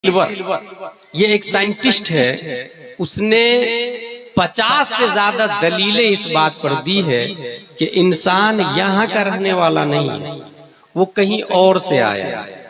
Silver ये एक scientist है, उसने 50 से ज्यादा दलीलें इस बात पर दी है कि इंसान यहाँ का रहने वाला नहीं है, वो कहीं और से आया है।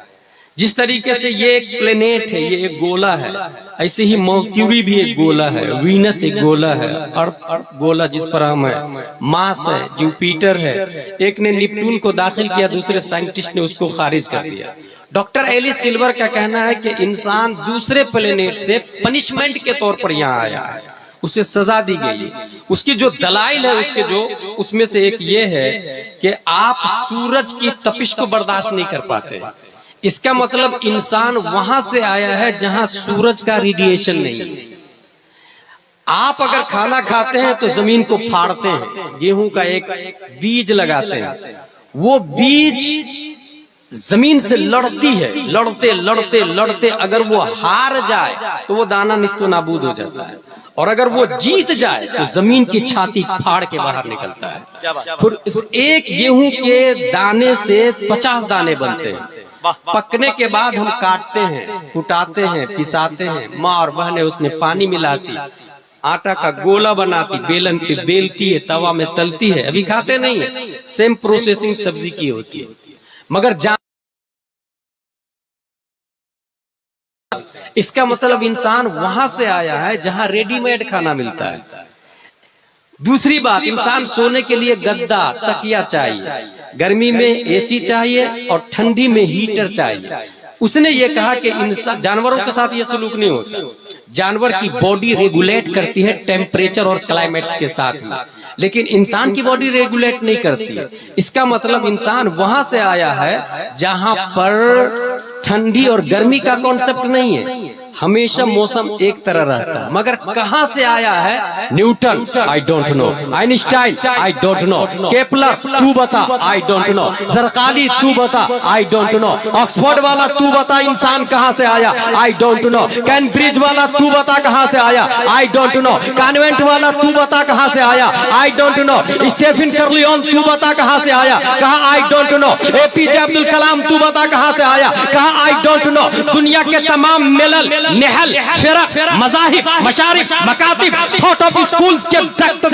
जिस तरीके से ये एक प्लेनेट है, ये एक गोला है, ऐसे ही मर्क्यूरी भी एक गोला है, वीनस एक गोला है, अर्थ गोला जिस पर हम है, मार्स है, जुपिटर है। एक ने नेपट्टून को दाखिल किया, दूसरे साइंटिस्ट ने उसको खारिज कर दिया। डॉक्टर एलिस सिल्वर का कहना है कि इंसान दूसरे प्लेनेट से पनिशमेंट के तौर पर यहाँ आया है, उसे सजा दी गई। उसकी जो दलाइल है उसमें से एक ये है कि आप सूरज की तपिश को बर्दाश्त नहीं कर पाते। इसका मतलब इंसान वहां से आया है जहां सूरज का रेडिएशन नहीं है। आप अगर खाना खाते हैं तो जमीन को फाड़ते हैं, गेहूं का एक बीज लगाते हैं, वो बीज जमीन से लड़ती है, लड़ते लड़ते लड़ते अगर वो हार जाए तो वो दाना निस्तो नाबूद हो जाता है, और अगर वो जीत जाए तो जमीन की छाती फाड़ के बाहर निकलता है। फिर इस एक गेहूं के दाने से 50 दाने बनते हैं। पकने के बाद हम काटते हैं, कुटाते हैं, पिसाते हैं, माँ और बहनें उसमें पानी मिलाती, आटा का गोला बनाती, बेलन पे बेलती है, तवा में तलती है। अभी खाते नहीं है, सेम प्रोसेसिंग सब्जी की होती है। मगर इसका मतलब इंसान वहां से आया है जहां रेडीमेड खाना मिलता है। दूसरी बात, इंसान सोने के लिए गद्दा तकिया चाहिए, गर्मी में एसी चाहिए और ठंडी में हीटर चाहिए। उसने ये कहा कि इंसान, जानवरों के साथ ये सलूक नहीं होता। जानवर की बॉडी रेगुलेट करती है टेम्परेचर और क्लाइमेट्स के साथ में, लेकिन इंसान की बॉडी रेगुलेट नहीं करती है। इसका मतलब इंसान वहां से आया है जहां पर ठंडी और गर्मी का कॉन्सेप्ट नहीं है, हमेशा मौसम एक तरह रहता है। मगर कहां से आया है? Newton, I don't no. Einstein, I don't no. Kepler, तू बता, आई डोंट नो। ज़रक़ाली, तू बता, आई डोंट नो। ऑक्सफोर्ड वाला तू बता इंसान कहां से आया, आई डोंट नो। कैम्ब्रिज वाला तू बता कहां से आया, आई डोंट नो। कॉन्वेंट वाला तू बता कहां से आया, I don't know. Stephen Corleone तू बता कहां से आया, कहा I don't know. APJ Abdul Kalam तू बता कहां से आया, कहा आई डोंट नो। दुनिया के तमाम मिलल, नेहल, फिरक, मज़ाहिब, मशारिफ, मकातिब, थॉट ऑफ स्कूल्स के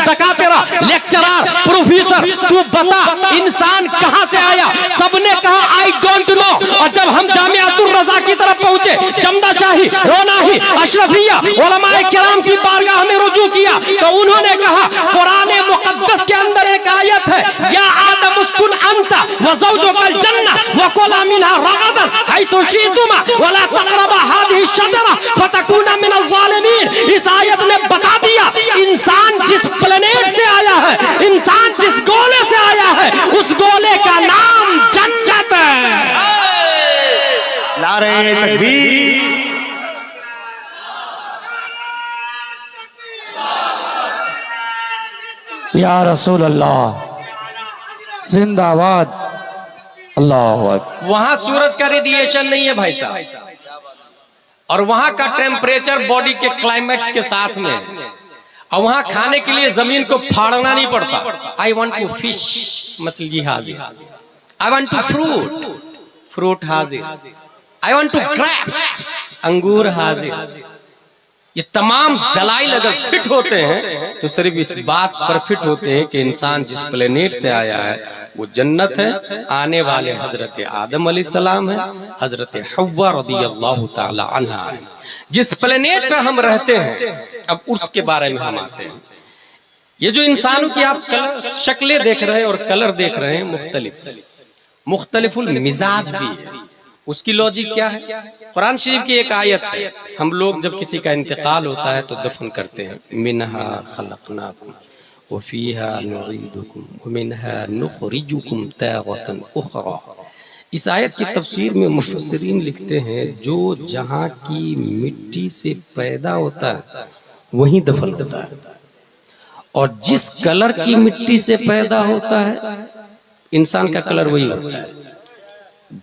दकातेरा, लेक्चरर, प्रोफेसर, तू बता इंसान कहां से आया। सबने कहा आई डोंट नो। और जब हम जामियातुर रज़ा की तरफ पहुंचे, जमदा शाही, रोनाही, अशरफिया, उलमाए किराम की बारगाह में रुजू किया, तो उन्होंने कहा कुरान मुक़द्दस के अंदर एक आयत है, या आदम उस्कुन अंता व ज़ौजुकल जन्नह व कुला मिनहा रगदन हैतु शि'तुमा व ला तक़रबा हादिहि शजरा फतकूना मिनज़ ज़ालिमीन। इस आयत ने बता दिया इंसान जिस प्लेनेट से आया है, इंसान जिस गोले से आया है, उस गोले का नाम जन्नत है। नारे तकबीर। या रसूल अल्लाह जिंदाबाद। अल्लाह अकबर। वहां सूरज का रेडिएशन नहीं है भाई साहब, और वहां का टेम्परेचर बॉडी के क्लाइमेक्स के साथ में, और वहां खाने के लिए जमीन को फाड़ना नहीं पड़ता। आई वॉन्ट टू फिश, मछली हाजिर। I want two fruit, fruit हाजिर। आई वॉन्ट टू ग्रेप्स, अंगूर हाजिर। ये तमाम दलाइल अगर फिट होते हैं तो सिर्फ इस बात पर फिट होते हैं कि इंसान जिस प्लेनेट से आया है वो जन्नत है, आने वाले हजरत आदम अलैहिस्सलाम है, हजरत हव्वा रज़ियल्लाहु ताला अन्हा है। जिस प्लेनेट पे हम रहते हैं, अब उसके बारे में हम आते हैं। ये जो इंसानों की आप शक्लें देख रहे हैं और कलर देख रहे हैं, मुख्तलिफुल मिजाज भी है। उसकी लॉजिक क्या है? कुरान शरीफ की एक आयत है, हम लोग जब किसी का इंतकाल होता है तो दफन करते हैं, मिनहा खलकनाकुम व फीहा नुईदुकुम व मिनहा नुखरिजुकुम तारतन उखरा। इस आयत की तफसीर में मुफस्सिरीन लिखते हैं, जो जहां की मिट्टी से पैदा होता है वहीं दफन होता है, और जिस कलर की मिट्टी से पैदा होता है इंसान का कलर वही होता है।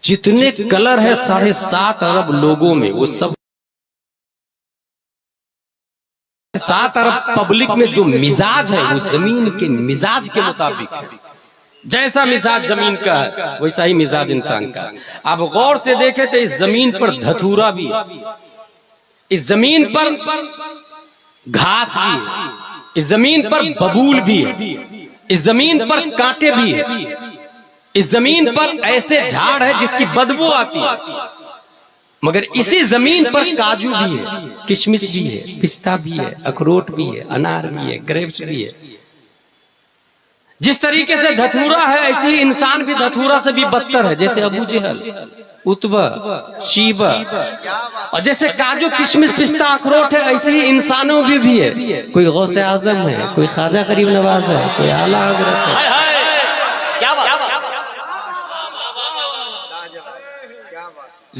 जितने कलर है 7.5 अरब लोगों में, वो सब 7 अरब पब्लिक में जो मिजाज है वो जमीन के मिजाज के मुताबिक है। जैसा मिजाज जमीन का है वैसा ही मिजाज इंसान का है। आप गौर से देखें तो इस जमीन पर धतूरा भी है, इस जमीन पर घास भी है, इस जमीन पर बबूल भी है, इस जमीन पर कांटे भी है, इस जमीन पर ऐसे झाड़ है जिसकी बदबू आती है, मगर इसी जमीन पर काजू भी है, किशमिश भी है, पिस्ता भी है, अखरोट भी है, अनार भी है, ग्रेप्स भी है। जिस तरीके से धतूरा है ऐसे ही इंसान भी धतूरा से भी बदतर है, जैसे अबू जहल, उतबा, शीबा, और जैसे काजू किशमिश पिस्ता अखरोट है ऐसे ही इंसानों भी है। कोई गौसे आजम है, कोई ख्वाजा गरीब नवाज है, कोई आला हजरत है।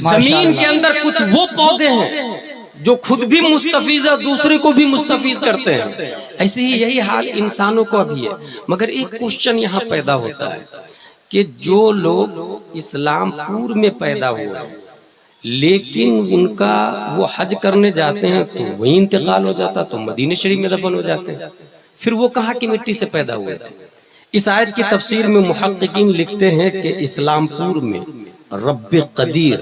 जमीन के अंदर कुछ वो पौधे हैं जो खुद भी मुस्तफीज है, दूसरे को भी मुस्तफीज करते हैं। ऐसे ही यही हाल इंसानों का भी है। मगर एक क्वेश्चन यहाँ पैदा होता है कि जो लोग इस्लामपुर में पैदा हुए लेकिन उनका वो हज करने जाते हैं तो वही इंतकाल हो जाता, तो मदीने शरीफ में दफन हो जाते हैं, फिर वो कहाँ की मिट्टी से पैदा हुए थे? इस आयत की तफसीर में मुहक्किकीन लिखते हैं कि इस्लामपुर में रब्बे कदीर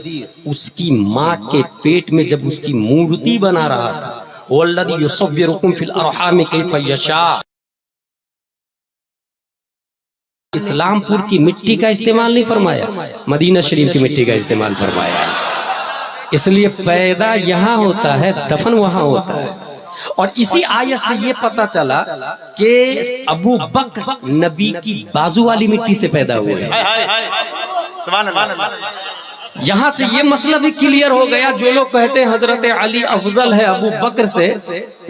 उसकी माँ के पेट में जब उसकी मूर्ति बना रहा था, वल्लज़ी युसव्विरुकुम फिल अरहाम कैफ़ यशा, इस्लामपुर की मिट्टी का इस्तेमाल नहीं फरमाया, मदीना शरीफ की मिट्टी का इस्तेमाल फरमाया। इसलिए पैदा यहाँ होता है, दफन वहां होता है। और इसी आयत से ये पता चला कि अबू बकर नबी की बाजू वाली मिट्टी से पैदा हुए हैं। यहाँ से ये मसला भी क्लियर हो गया। जो लोग कहते हैं हजरत अली अफजल है अबू बकर से,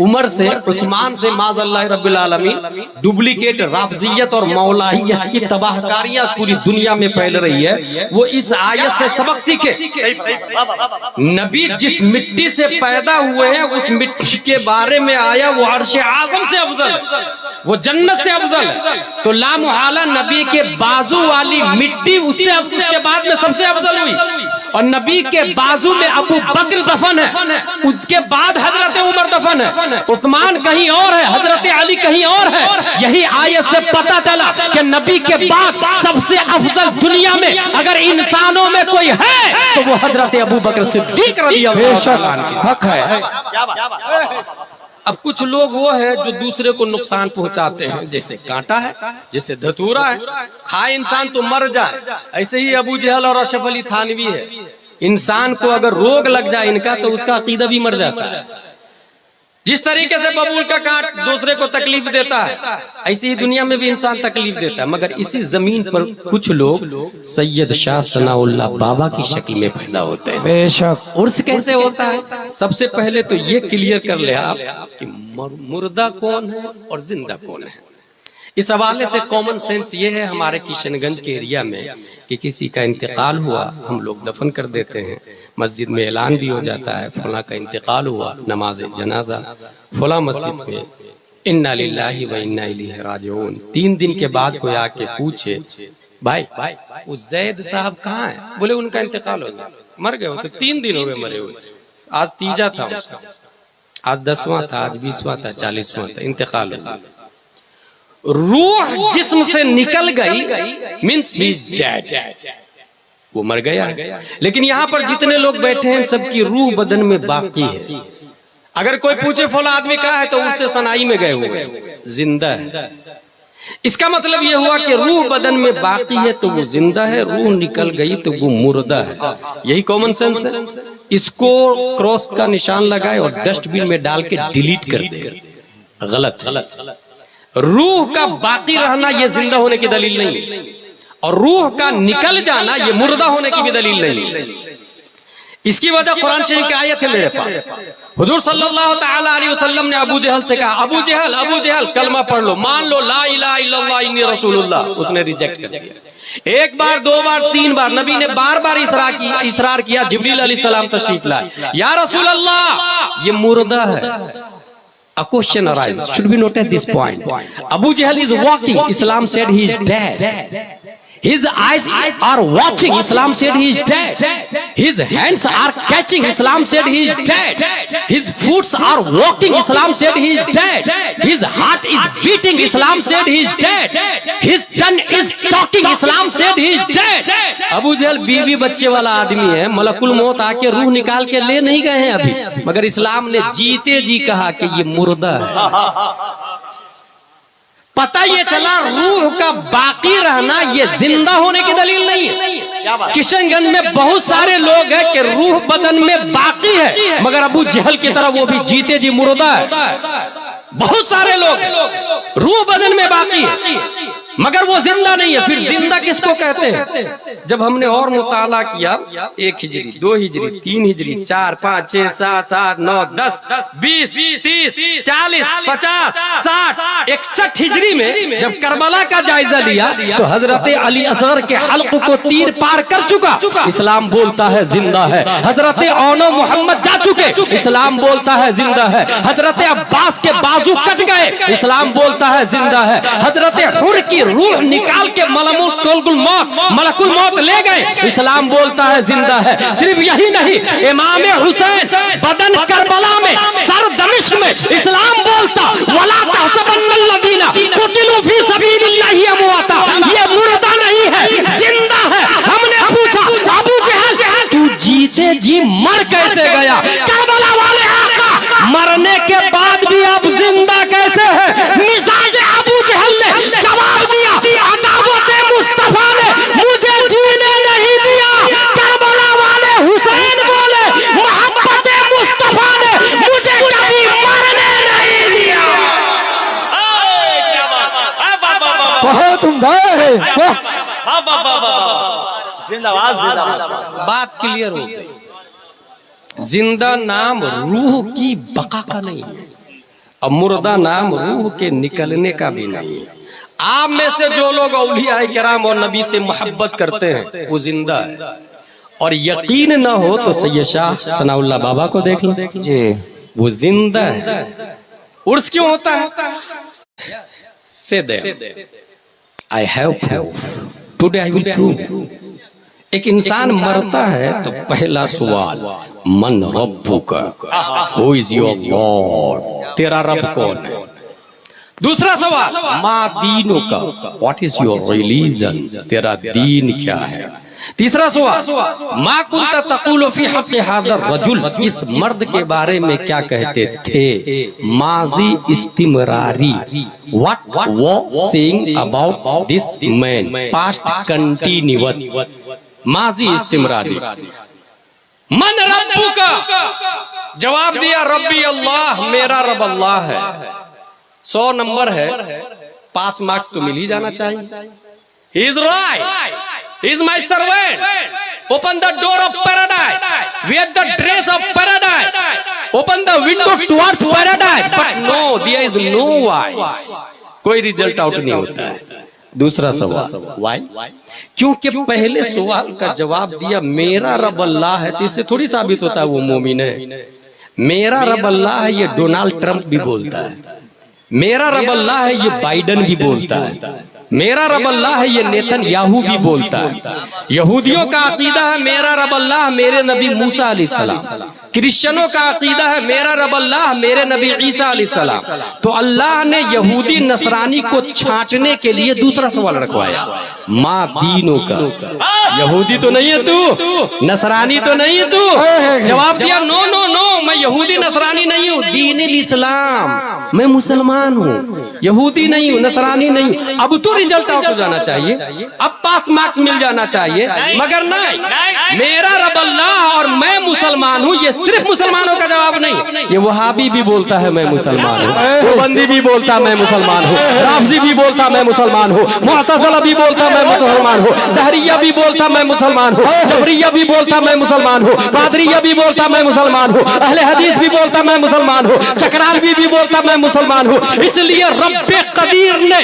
उमर से, उस्मान से, माज़अल्लाह रब्बिल आलमीन, डुप्लीकेट राफजियत और मौलाहियत की तबाहकारियां पूरी दुनिया में फैल रही है, वो इस आयत से सबक सीखे। नबी जिस मिट्टी से पैदा हुए हैं उस मिट्टी के बारे में आया वो अर्श आज़म से अफजल, वो जन्नत से अफजल है। तो लामुहाला नबी के बाजू वाली मिट्टी उसके बाद में सबसे अफजल हुई, और नबी के बाजू में अबू बकर दफन है, उसके बाद हजरत उमर दफन है, उस्मान कहीं और है, हजरत अली कहीं और है। यही आयत से पता चला कि नबी के बाद सबसे अफजल दुनिया में अगर इंसानों में कोई है तो वो हजरत अबू बकर सिद्दीक रज़ियल्लाहु अन्हु है। अब कुछ लोग वो है जो दूसरे को नुकसान पहुंचाते हैं, जैसे कांटा है, जैसे धतूरा है, खाए इंसान तो मर जाए। ऐसे ही अबू जहल और अशरफ अली थानवी है, इंसान को अगर रोग लग जाए इनका तो उसका अकीदा भी मर जाता है। जिस तरीके से बबूल का कांट दूसरे को तकलीफ देता है, ऐसी ही दुनिया में भी इंसान तकलीफ देता है। मगर इसी जमीन पर कुछ लोग सैयद शाह सनाउल्लाह बाबा की शक्ल में पैदा होते हैं। बेशक उर्स कैसे होता है? सबसे पहले तो ये क्लियर कर ले आप कि मुर्दा कौन है और जिंदा कौन है। इस हवाले से कॉमन सेंस ये है हमारे किशनगंज के एरिया में कि किसी का इंतकाल हुआ, हम लोग दफन कर देते हैं, मस्जिद में ऐलान भी हो जाता है फला का इंतकाल हुआ, नमाज जनाजा फला मस्जिद में, इन्ना लिल्लाहि व इन्ना इलैहि राजिऊन। 3 दिन के बाद कोई आके पूछे भाई वो जैद साहब कहाँ है? बोले उनका इंतकाल हो गया, मर गए हो। तो 3 दिन हो गए मरे हुए, आज तीजा था उसका, आज 10वां था, आज 20वां था, 40वां था, इंतकाल हो गया। रूह जिस्म से निकल गई मींस ही इज डेड, वो मर गया है। लेकिन यहाँ पर जितने लोग बैठे हैं सबकी रूह बदन में बाकी है। अगर कोई पूछे फला आदमी कहाँ है तो उससे सनाई में गए हुए, जिंदा है। इसका मतलब यह हुआ कि रूह बदन में बाकी है तो वो जिंदा है, रूह निकल गई तो वो मुर्दा है। यही कॉमन सेंस है। इसको क्रॉस का निशान लगाए और डस्टबिन में डाल के डिलीट कर दे, गलत। रूह का बाकी रहना ये जिंदा होने की दलील नहीं, और रूह का निकल जाना ये मुर्दा होने की भी दलील नहीं। इसकी वजह कुरान शरीफ की आयत है मेरे पास। हुजूर सल्लल्लाहु तआला अलैहि वसल्लम ने अबू जहल से कहा, अबू जहल कलमा पढ़ लो, मान लो ला इलाहा इल्लल्लाह इन्नी रसूलुल्लाह। उसने रिजेक्ट कर दिया। 1 बार 2 बार 3 बार नबी ने बार इसरार किया। जिब्रील अलैहिस्सलाम तशरीफ लाए, या रसूल अल्लाह ये मुर्दा है। A question arises, should we note at this point? Abu Jahl is walking. Islam said he is dead. His eyes are watching. Islam said he is dead. His hands are catching. Islam said he is dead. His feet are walking. Islam said he is dead. His heart is beating. Islam said he is dead. His tongue is talking. Islam said he is dead. Abu जहल बीवी बच्चे वाला आदमी है, मलकुल मौत आके रूह निकाल के ले नहीं गए हैं अभी, मगर इस्लाम ने जीते जी कहा कि ये मुर्दा है। पता ये चला रूह का बाकी रहना ये जिंदा होने की दलील नहीं है। किशनगंज में बहुत सारे लोग हैं कि रूह बदन में बाकी है, मगर अबू जहल की तरह वो भी जीते जी मुर्दा है। बहुत सारे लोग रूह बदन में बाकी है मगर वो जिंदा नहीं है। फिर जिंदा किसको कहते हैं? जब हमने और मुताला किया 1 हिजरी 2 हिजरी 3 हिजरी 4 5 6 7 8 9 10 20 30 40 50 60 61 हिजरी में जब करबला का जायजा लिया तो हजरत अली असगर के हल्क को तीर पार कर चुका, इस्लाम बोलता है जिंदा है। हजरत औनो मोहम्मद जा चुके, इस्लाम बोलता है जिंदा है। हजरत अब्बास के बाजू कट गए, इस्लाम बोलता है जिंदा है। हजरत हुर की रूह निकाल के मलकुल मौत ले गए, इस्लाम बोलता है जिंदा है। सिर्फ यही नहीं, इमाम हुसैन बदन करबला में सर दमिश्क में इस्लाम बोलता वला तहसबन्नल्लज़ीना कुतिलू फी सबीलिल्लाहि अमवाता, ये मुर्दा नहीं है जिंदा है। हमने पूछा अबू जहल तू जीते जी मर कैसे गया? करबला वाले आका मरने के बाद भी अब जिंदा कैसे है? मिजाज अबू जहल ने जवाब दिया, अदावत मुस्तफा ने मुझे जीने नहीं दिया। करबला वाले हुसैन बोले, मोहब्बत मुस्तफा ने मुझे कभी मरने नहीं दिया। बहुत उम्दा है। बात क्लियर हो गई। जिंदा नाम रूह की बका का नहीं है, और मुर्दा नाम रूह के निकलने का भी नहीं है। आप में से जो लोग औलिया किराम और नबी से मोहब्बत करते हैं वो जिंदा है, और यकीन न हो तो सैयद शाह सनाउल्लाह बाबा को देख लो जी, वो जिंदा है। उर्स क्यों होता है? Say they I have today I will prove. एक इंसान मरता है तो पहला सवाल मन रब्बुका, हु इज योर गॉड, तेरा रब कौन है? दूसरा सवाल मा दीनों का, व्हाट इज योर रिलीजन, तेरा दीन क्या है? तीसरा सवाल मा कुंता तक़ूलु फी हक़ हाज़ा रजुल, इस मर्द के बारे में क्या कहते थे? माजी इस्तिमरारी, व्हाट वो saying about this man, past continuous, माजी इस्तिमरारी। मन रब्बुका, जवाब दिया रब्बी अल्लाह, मेरा रब अल्लाह है। 100 नंबर है, पास मार्क्स तो मिल ही जाना चाहिए। He is right. He is my servant. Open the door of paradise. Wear the dress of paradise. Open the window towards paradise. But no, there is no voice. कोई result out नहीं होता है। दूसरा सवाल why? क्योंकि पहले सवाल का जवाब दिया मेरा रब अल्लाह है, तो इससे थोड़ी साबित होता है वो मोमिन है। मेरा रब अल्लाह है ये डोनाल्ड ट्रंप भी बोलता है, मेरा रब अल्लाह है ये बाइडन भी बोलता है, मेरा रब अल्लाह है ये नेतन्याहू भी बोलता है। यहूदियों का अकीदा है मेरा रब अल्लाह मेरे नबी मूसा अलैहिस्सलाम, क्रिश्चियनों का अकीदा है मेरा रब अल्लाह मेरे नबी ईसा अलैहिस्सलाम। तो अल्लाह ने यहूदी नसरानी को छांटने के लिए दूसरा सवाल रखवाया, माँ दीनों का, यहूदी तो नहीं है तू, नसरानी तो नहीं है तू। जवाब दिया नो नो नो, मैं यहूदी नसरानी नहीं हूँ, दीन इस्लाम, मैं मुसलमान हूँ, यहूदी नहीं हूँ, नसरानी नहीं हूँ। अब तो रिजल्ट आउट हो जाना चाहिए, अब पास मार्क्स मिल जाना चाहिए, मगर नहीं, मेरा रब अल्लाह और मैं मुसलमान हूँ, ये सिर्फ मुसलमानों का जवाब नहीं, ये वहाबी भी बोलता है मैं मुसलमान हूँ, देवबंदी भी बोलता मैं मुसलमान हूँ, राफजी भी बोलता मैं मुसलमान हूँ, मुअतज़िला भी बोलता मैं मुसलमान हूँ, दहरिया भी बोलता मैं मुसलमान हूँ, जबरिया भी बोलता मैं मुसलमान हूँ, कादरिया भी बोलता मैं मुसलमान हूँ, अहले हदीस भी बोलता मैं मुसलमान हूँ, चकरालवी भी बोलता मैं मैं मुसलमान हूँ। इसलिए रब्बे कदीर ने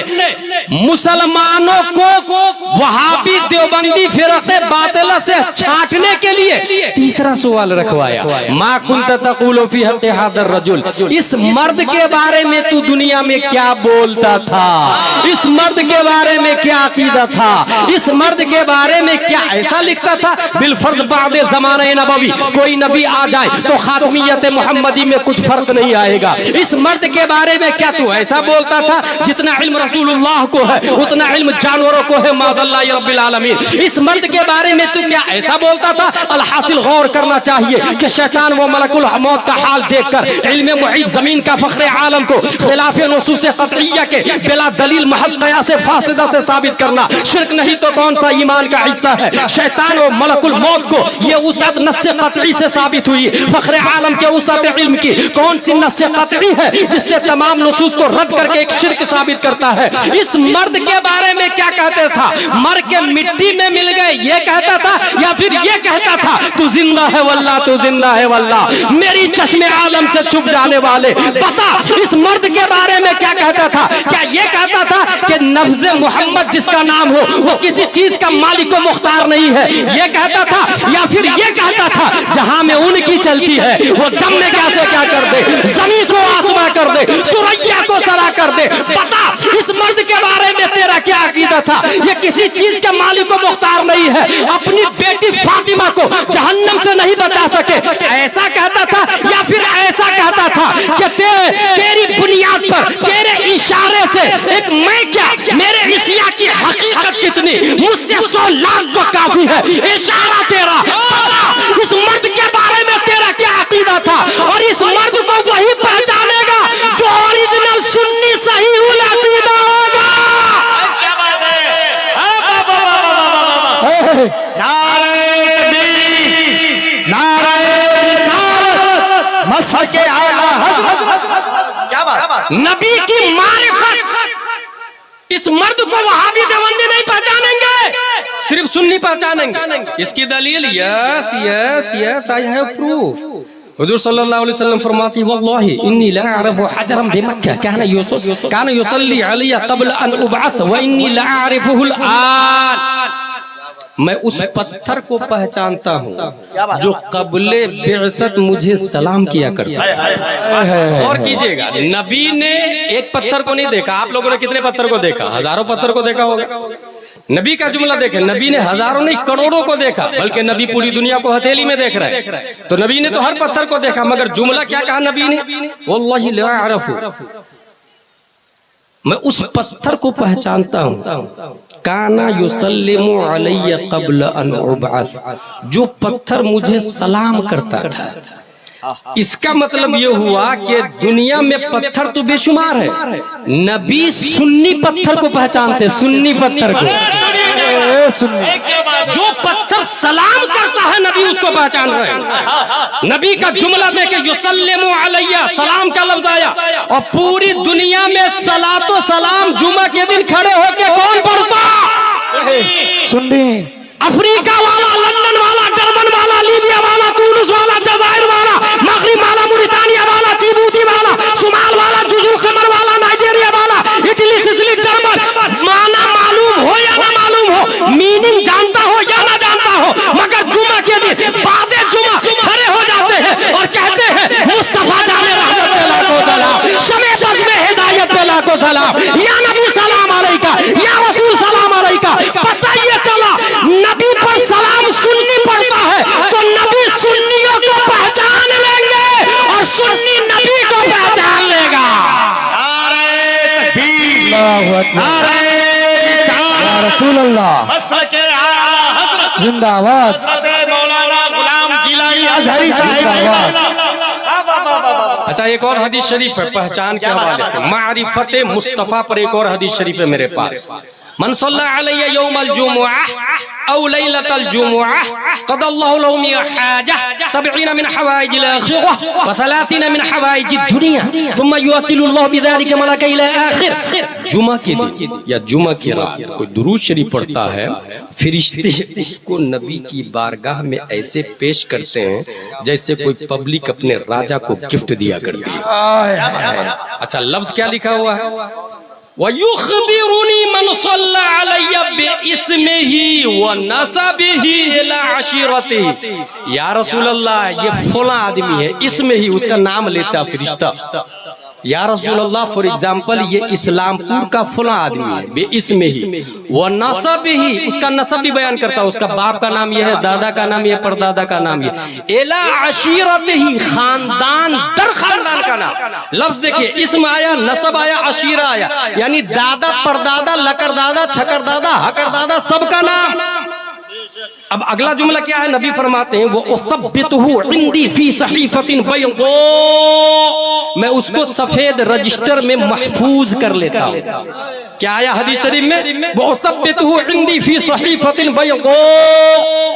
मुसलमानों को वहाबी देवबंदी फिरक़े बातिला से छांटने के लिए तीसरा सवाल रखवाया, मा कुंत तक़ूलु फी हक़्क़ि हाज़ा रजुल, इस मर्द के बारे में तू दुनिया में क्या बोलता था, इस मर्द के बारे में क्या अकीदा था, इस मर्द के बारे में क्या ऐसा लिखता था। बिलफर्ज बाद ज़माने नबवी कोई नबी आ जाए तो खातमियत मोहम्मदी में कुछ फर्क नहीं आएगा। इस मर्द के बारे में क्या तू ऐसा बोलता था, जितना इल्म रसूलुल्लाह को है उतना इल्म जानवरों को है, माज़ल्लाह रब्बिल आलमीन। इस मर्द के बारे में तू क्या ऐसा बोलता था। अलहासिल गौर करना चाहिए कि शैतान व मलकुल मौत का हाल देखकर इल्म मुहीत जमीन का फख्र आलम को खिलाफ नुसूस क़त्इय्या के बिला दलील महज क़यास फासिदा से साबित करना शिर्क नहीं तो कौन सा ईमान का हिस्सा है। शैतान व मलकुल मौत को ये वसअत नस्से क़त्ई से साबित हुई। फख्र आलम के वसअत इल्म की कौन सी नस्से क़त्ई है जिससे तमाम नुसूस को रद्द करके एक शिर्क साबित करता है। इस मर्द के बारे में क्या कहते था, मर के मिट्टी में मिल गए ये कहता था, या फिर ये कहता था तू जिंदा है वल्लाह, तू जिंदा है वल्लाह, मेरी चश्मे आलम से छुप जाने वाले। बता इस मर्द के बारे में क्या कहता था। क्या ये कहता था कि नफ्ज़ मोहम्मद जिसका नाम हो वो किसी चीज का मालिक व मुख्तार नहीं है, ये कहता था, या फिर ये कहता था जहां में उनकी चलती है वो दम में कैसे क्या कर दे, जमीन को आसमां कर दे, सुरैया को सरा कर दे। बता इस मर्द के बारे में तेरा क्या अकीदा था। ये किसी चीज के मालिक व मुख्तार नहीं है, अपनी बेटी फातिमा को जहन्नम से नहीं बचा सके ऐसा कहता था, या फिर ऐसा कहता था कि तेरी बुनियाद पर तेरे इशारे से एक मैं क्या मेरे इशिया की हकीकत कितनी, मुझसे 100 लाख तो काफी है इशारा तेरा। इस मर्द के बारे में तेरा क्या अकीदा था, और इस मर्द को वही पहचानेगा जो ओरिजिनल सुन्नी सही उल अकीदा होगा। क्या बात है। नारे तकबीर, नारे रिसालत, मसके आला हज़रत। क्या बात। नबी की मारिफत इस मर्द को वहाबी देवबंदी नहीं पहचानेंगे, सिर्फ सुन्नी पहचानेंगे। इसकी दलील yes yes yes I have proof. हुजूर सल्लल्लाहु अलैहि वसल्लम फरमाती वल्लाहि इन्नी ला अअरिफु हजरन बिमक्का काना युसल्ली अलैया क़ब्ल अन उबअस व इन्नी ला अअरिफुहुल आन। मैं उस पत्थर को पहचानता हूँ जो क़ब्ले बिअसत मुझे सलाम किया करता है। और कीजिएगा, नबी ने एक पत्थर को नहीं देखा। आप लोगों ने कितने पत्थर को देखा, हजारों पत्थर को देखा होगा। नबी का जुमला देखे, नबी ने हजारों नहीं करोड़ों को देखा, बल्कि नबी पूरी दुनिया को हथेली में देख रहे हैं। तो नबी ने तो हर पत्थर को देखा, मगर जुमला क्या कहा नबी ने, वल्लाहि ला अअरिफु, मैं उस पत्थर को पहचानता हूँ। काना युसल्लिमु अलैया क़ब्ल अन उबअस, जो पत्थर मुझे सलाम करता था। इसका मतलब ये हुआ कि दुनिया में पत्थर तो बेशुमार है, नबी सुन्नी पत्थर को पहचानते, सुन्नी पत्थर को, जो पत्थर सलाम करता है नबी उसको पहचान रहे हैं। नबी का जुमला देखे युसल्लिमु अलैया, सलाम का लफ्ज आया, और पूरी दुनिया में सलातो सलाम जुमा के दिन खड़े होके कौन पढ़ता, सुन्नी। अफ्रीका वाला, लंदन वाला, जर्मन वाला, लीबिया वाला, तुनिस वाला, जजायर वाला, मगरिब वाला, मुरितानिया वाला, जिबूती वाला, सुमाल वाला, जुजूर खमर वाला, नाइजीरिया वाला, इटली, सिसिली, जर्मन, माना मालूम हो या ना मालूम हो, मीनिंग जानता हो या ना जानता हो, मगर जुमा के दिन बाद जुमा खड़े हो जाते हैं और कहते हैं मुस्तफा जाने रहमत पे लाखों सलाम, शमे बज़ में हिदायत पे लाखों सलाम, या नबी सलाम अलैका, या रसूल सलाम अलैका। पता ये चला नबी पर सलाम सुन्नी पढ़ता है तो नबी सुन्नियों को पहचान लेंगे और सुन्नी नबी को पहचान लेगा। नारे तकबीर, नारे रिसालत, या रसूल अल्लाह, मसके आला हज़रत जिंदाबाद, हज़रत मौलाना गुलाम जिलानी अज़हरी साहिब। अच्छा, एक और हदीस शरीफ है पहचान के हवाले से, मारिफत मुस्तफा पर एक और हदीस शरीफ है मेरे पास। मन सल्ला अलैया यौमल जुमुअह औ लैलतल जुमुअह क़दल्लाहु लहु मिन हाजा 70 मिन हवाइजिल आखिरह व 30 मिन हवाइजिद दुनिया थुम्मा युअक्किलुल्लाहु बिज़ालिका मलाका इला आखिर। जुमा के दिन या जुमा की रात कोई दुरूद शरीफ पढ़ता है, फरिश्ते उसको नबी की बारगाह में ऐसे पेश करते हैं जैसे कोई पब्लिक अपने राजा को गिफ्ट दिया कर दिया। अच्छा, लफ्ज क्या लिखा हुआ है? वयुखबिरुनी मन सल्ला अलैया बिइस्मिही व नसबिही इला अशीरतिही। या रसूल अल्लाह, ये फला आदमी है, इसमें ही उसका नाम लेता फरिश्ता। या रसूल अल्लाह, फॉर एग्जाम्पल ये इस्लामपुर का फला आदमी है, बे इसमें ही, वो नसब ही, उसका नसब भी बयान करता है, उसका बाप का नाम यह है, दादा का नाम यह, परदादा का नाम यह, एला अशीरत ही, खानदान दर खानदान का नाम। लफ्ज देखिए, इसमें आया, नसब आया, अशीरा आया, यानी दादा, परदादा, लकरदादा, छकरदादा, हकरदादा, सबका नाम। अब अगला जुमला क्या है? नबी फरमाते हैं, वो उसब्बितहु इंदी फी सहीफतिन बैदा, मैं उसको सफेद रजिस्टर में महफूज कर लेता हूँ। क्या आया हदीस शरीफ में? वो उसब्बितहु इंदी फी सहीफतिन बैदा,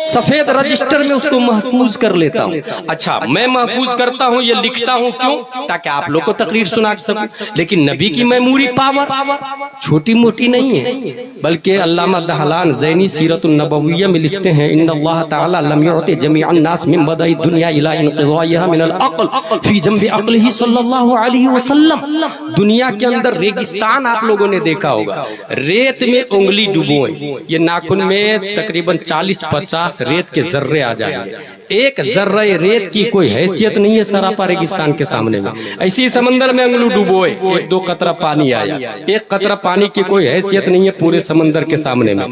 सफेद रजिस्टर में उसको महफूज कर लेता हूँ। अच्छा, मैं महफूज करता हूँ, ये लिखता हूँ, क्यों? ताकि आप लोग को तकरीर सुना सकूं। लेकिन नबी की मेमोरी पावर छोटी मोटी नहीं है, बल्कि अल्लामा दहलान ज़ैनी सीरतुन नबविय्या में लिखते हैं, इन्नल्लाह तआला लम युअति जमीअन नास मिन बदाई दुनिया इला इनक़िज़ाइहा मिनल अक़ल फी जंबि अक़लिही सल्लल्लाहु अलैहि वसल्लम। दुनिया के अंदर रेगिस्तान आप लोगों ने देखा होगा, रेत में उंगली डुबोए, ये नाखून में तकरीबन 40-50 रेत के जर्रे आ जाएंगे। एक जर्रे रेत की कोई हैसियत नहीं है सरापा रेगिस्तान के सामने में। ऐसी समंदर में उंगली डुबोए, 1-2 कतरा पानी आया, एक कतरा पानी की कोई हैसियत नहीं है पूरे समंदर के सामने में।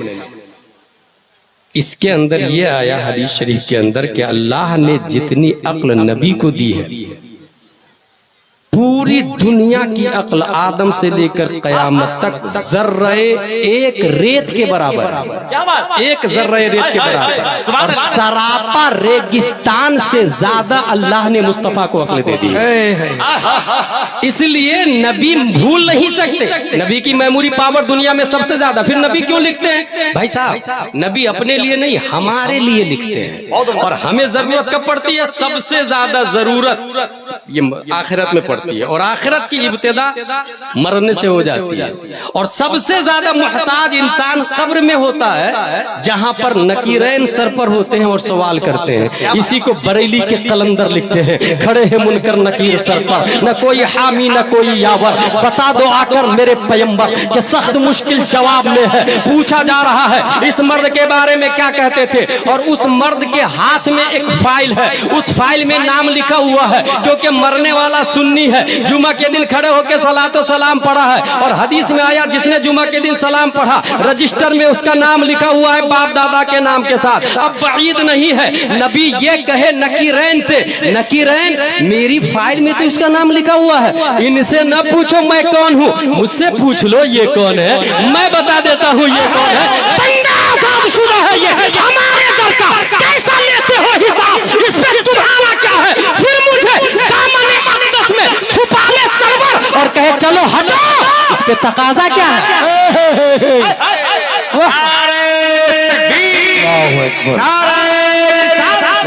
इसके अंदर ये आया हदीस शरीफ के अंदर कि अल्लाह ने जितनी अक्ल नबी को दी है, पूरी दुनिया की अक्ल आदम से लेकर कयामत तक जर्रे एक रेत के बराबर, एक जर्रे रेत के बराबर, और सरापा रेगिस्तान से ज्यादा अल्लाह ने मुस्तफा को अक्ल दे दी है। इसलिए नबी भूल नहीं सकते, नबी की मेमोरी पावर दुनिया में सबसे ज्यादा। फिर नबी क्यों लिखते हैं? भाई साहब, नबी अपने लिए नहीं, हमारे लिए लिखते हैं। और हमें जरूरत कब पड़ती है? सबसे ज्यादा जरूरत ये आखिरत में पड़ती है, और आखिरत की इब्तिदा मरने से हो जाती है। और सबसे ज्यादा मुहताज इंसान कब्र में होता है, जहां पर नकीरैन सर पर होते हैं और सवाल करते हैं। इसी को बरेली के कलंदर लिखते हैं, खड़े हैं मुनकर नकीर सर पर, न कोई हामी न कोई यावर, बता दो आकर मेरे पैगंबर कि सख्त मुश्किल जवाब में है। पूछा जा रहा है इस मर्द के बारे में क्या कहते थे, और उस मर्द के हाथ में एक फाइल है, उस फाइल में नाम लिखा हुआ है, क्योंकि मरने वाला सुन्नी है, जुमा के दिन खड़े होकर सलातो सलाम पढ़ा है। और हदीस में आया, जिसने जुमा के दिन सलाम पढ़ा, रजिस्टर में उसका नाम लिखा हुआ है बाप दादा के नाम के साथ। अब बईद नहीं है नबी ये कहे नकीरैन से, नकीरैन मेरी फाइल में तो उसका नाम लिखा हुआ है, इनसे न पूछो मैं कौन हूँ, मुझसे पूछ लो ये कौन है, मैं बता देता हूँ ये कौन है। बंदा आज़ादशुदा है ये, हमारे दर का कैसा लेते हो हिसाब, इस पे तुम्हारा क्या है? फिर मुझे दामन अक़दस में छुपा ले सरवर और कहे चलो हटो, इस पे तकाजा क्या है?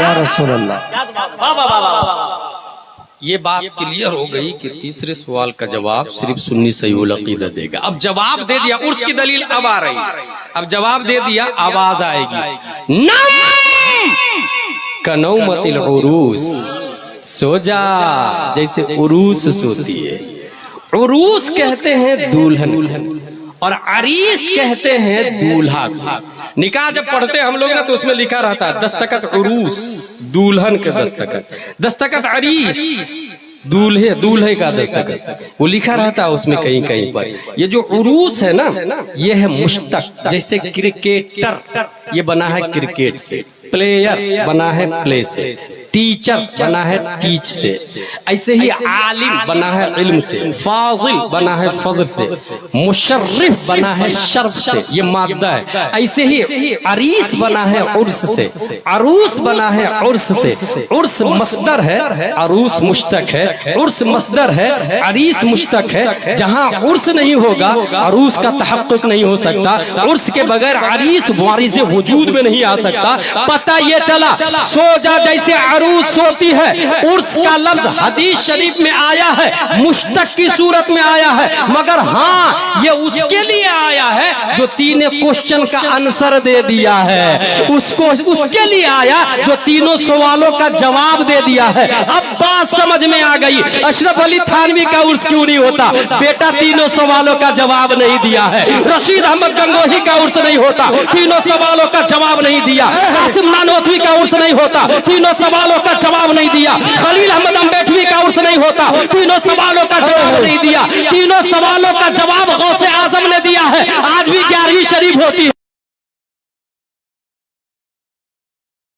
या रसूल अल्लाह। ये बात क्लियर हो गई कि तीसरे सवाल का जवाब सिर्फ सुन्नी सहीहुल अक़ीदा देगा। अब जवाब दे दिया, उर्स की दलील अब आ रही, अब जवाब दे दिया, आवाज आएगी, नम कनौमतिल उरूस, सो जा जैसे उरूस सोती है। उरूस कहते हैं दुल्हन, और अरीस कहते हैं दूल्हा। निकाह जब पढ़ते हैं हम लोग ना, तो उसमें लिखा रहता है दस्तखत उरूस, दुल्हन के दस्तखत, दस्तखत अरीस, दूल्हे का दस्तखत, वो लिखा रहता है उसमें कहीं कहीं पर। ये जो उरूस है ना, ये है मुश्तक, जैसे क्रिकेटर ये बना है क्रिकेट से, प्लेयर बना है प्ले से, टीचर बना है टीच से, ऐसे ही आलिम बना है इल्म से, फाजिल बना है फजल से, मुशर्रिफ बना है शर्फ से, ये मादा है। ऐसे ही अरीस बना है उर्स से, अरूस बना है उर्स से। उर्स मस्दर है, अरूस मुश्तक है, उर्स मस्दर है, अरीस मुश्तक है। जहां उर्स नहीं होगा अरूस का तहक्कुक नहीं हो सकता, उर्स के बगैर अरीस वारिस वजूद में नहीं आ सकता। पता ये चला, सो जा जैसे अरूस सोती है। उर्स का लफ्ज हदीस शरीफ में आया है, मुश्तक की सूरत में आया है, मगर हाँ ये उसके लिए आया है जो 3 क्वेश्चन का आंसर आंसर दे दिया है, उसको उसके लिए आया जो तीनों सवालों का जवाब दे दिया है। अब बात समझ में आ गई, अशरफ अली थानवी का उर्स क्यों नहीं होता? बेटा तीनों सवालों का जवाब नहीं दिया है। रशीद अहमद गंगोही का उर्स नहीं होता, तीनों सवालों का जवाब नहीं दिया। कासिम नानोतवी का उर्स नहीं होता, तीनों सवालों का जवाब नहीं दिया। खलील अहमद अम्बेडवी का उर्स नहीं होता, तीनों सवालों का जवाब नहीं दिया। तीनों सवालों का जवाब गौसे आजम ने दिया है। आज भी 11वीं शरीफ होती है,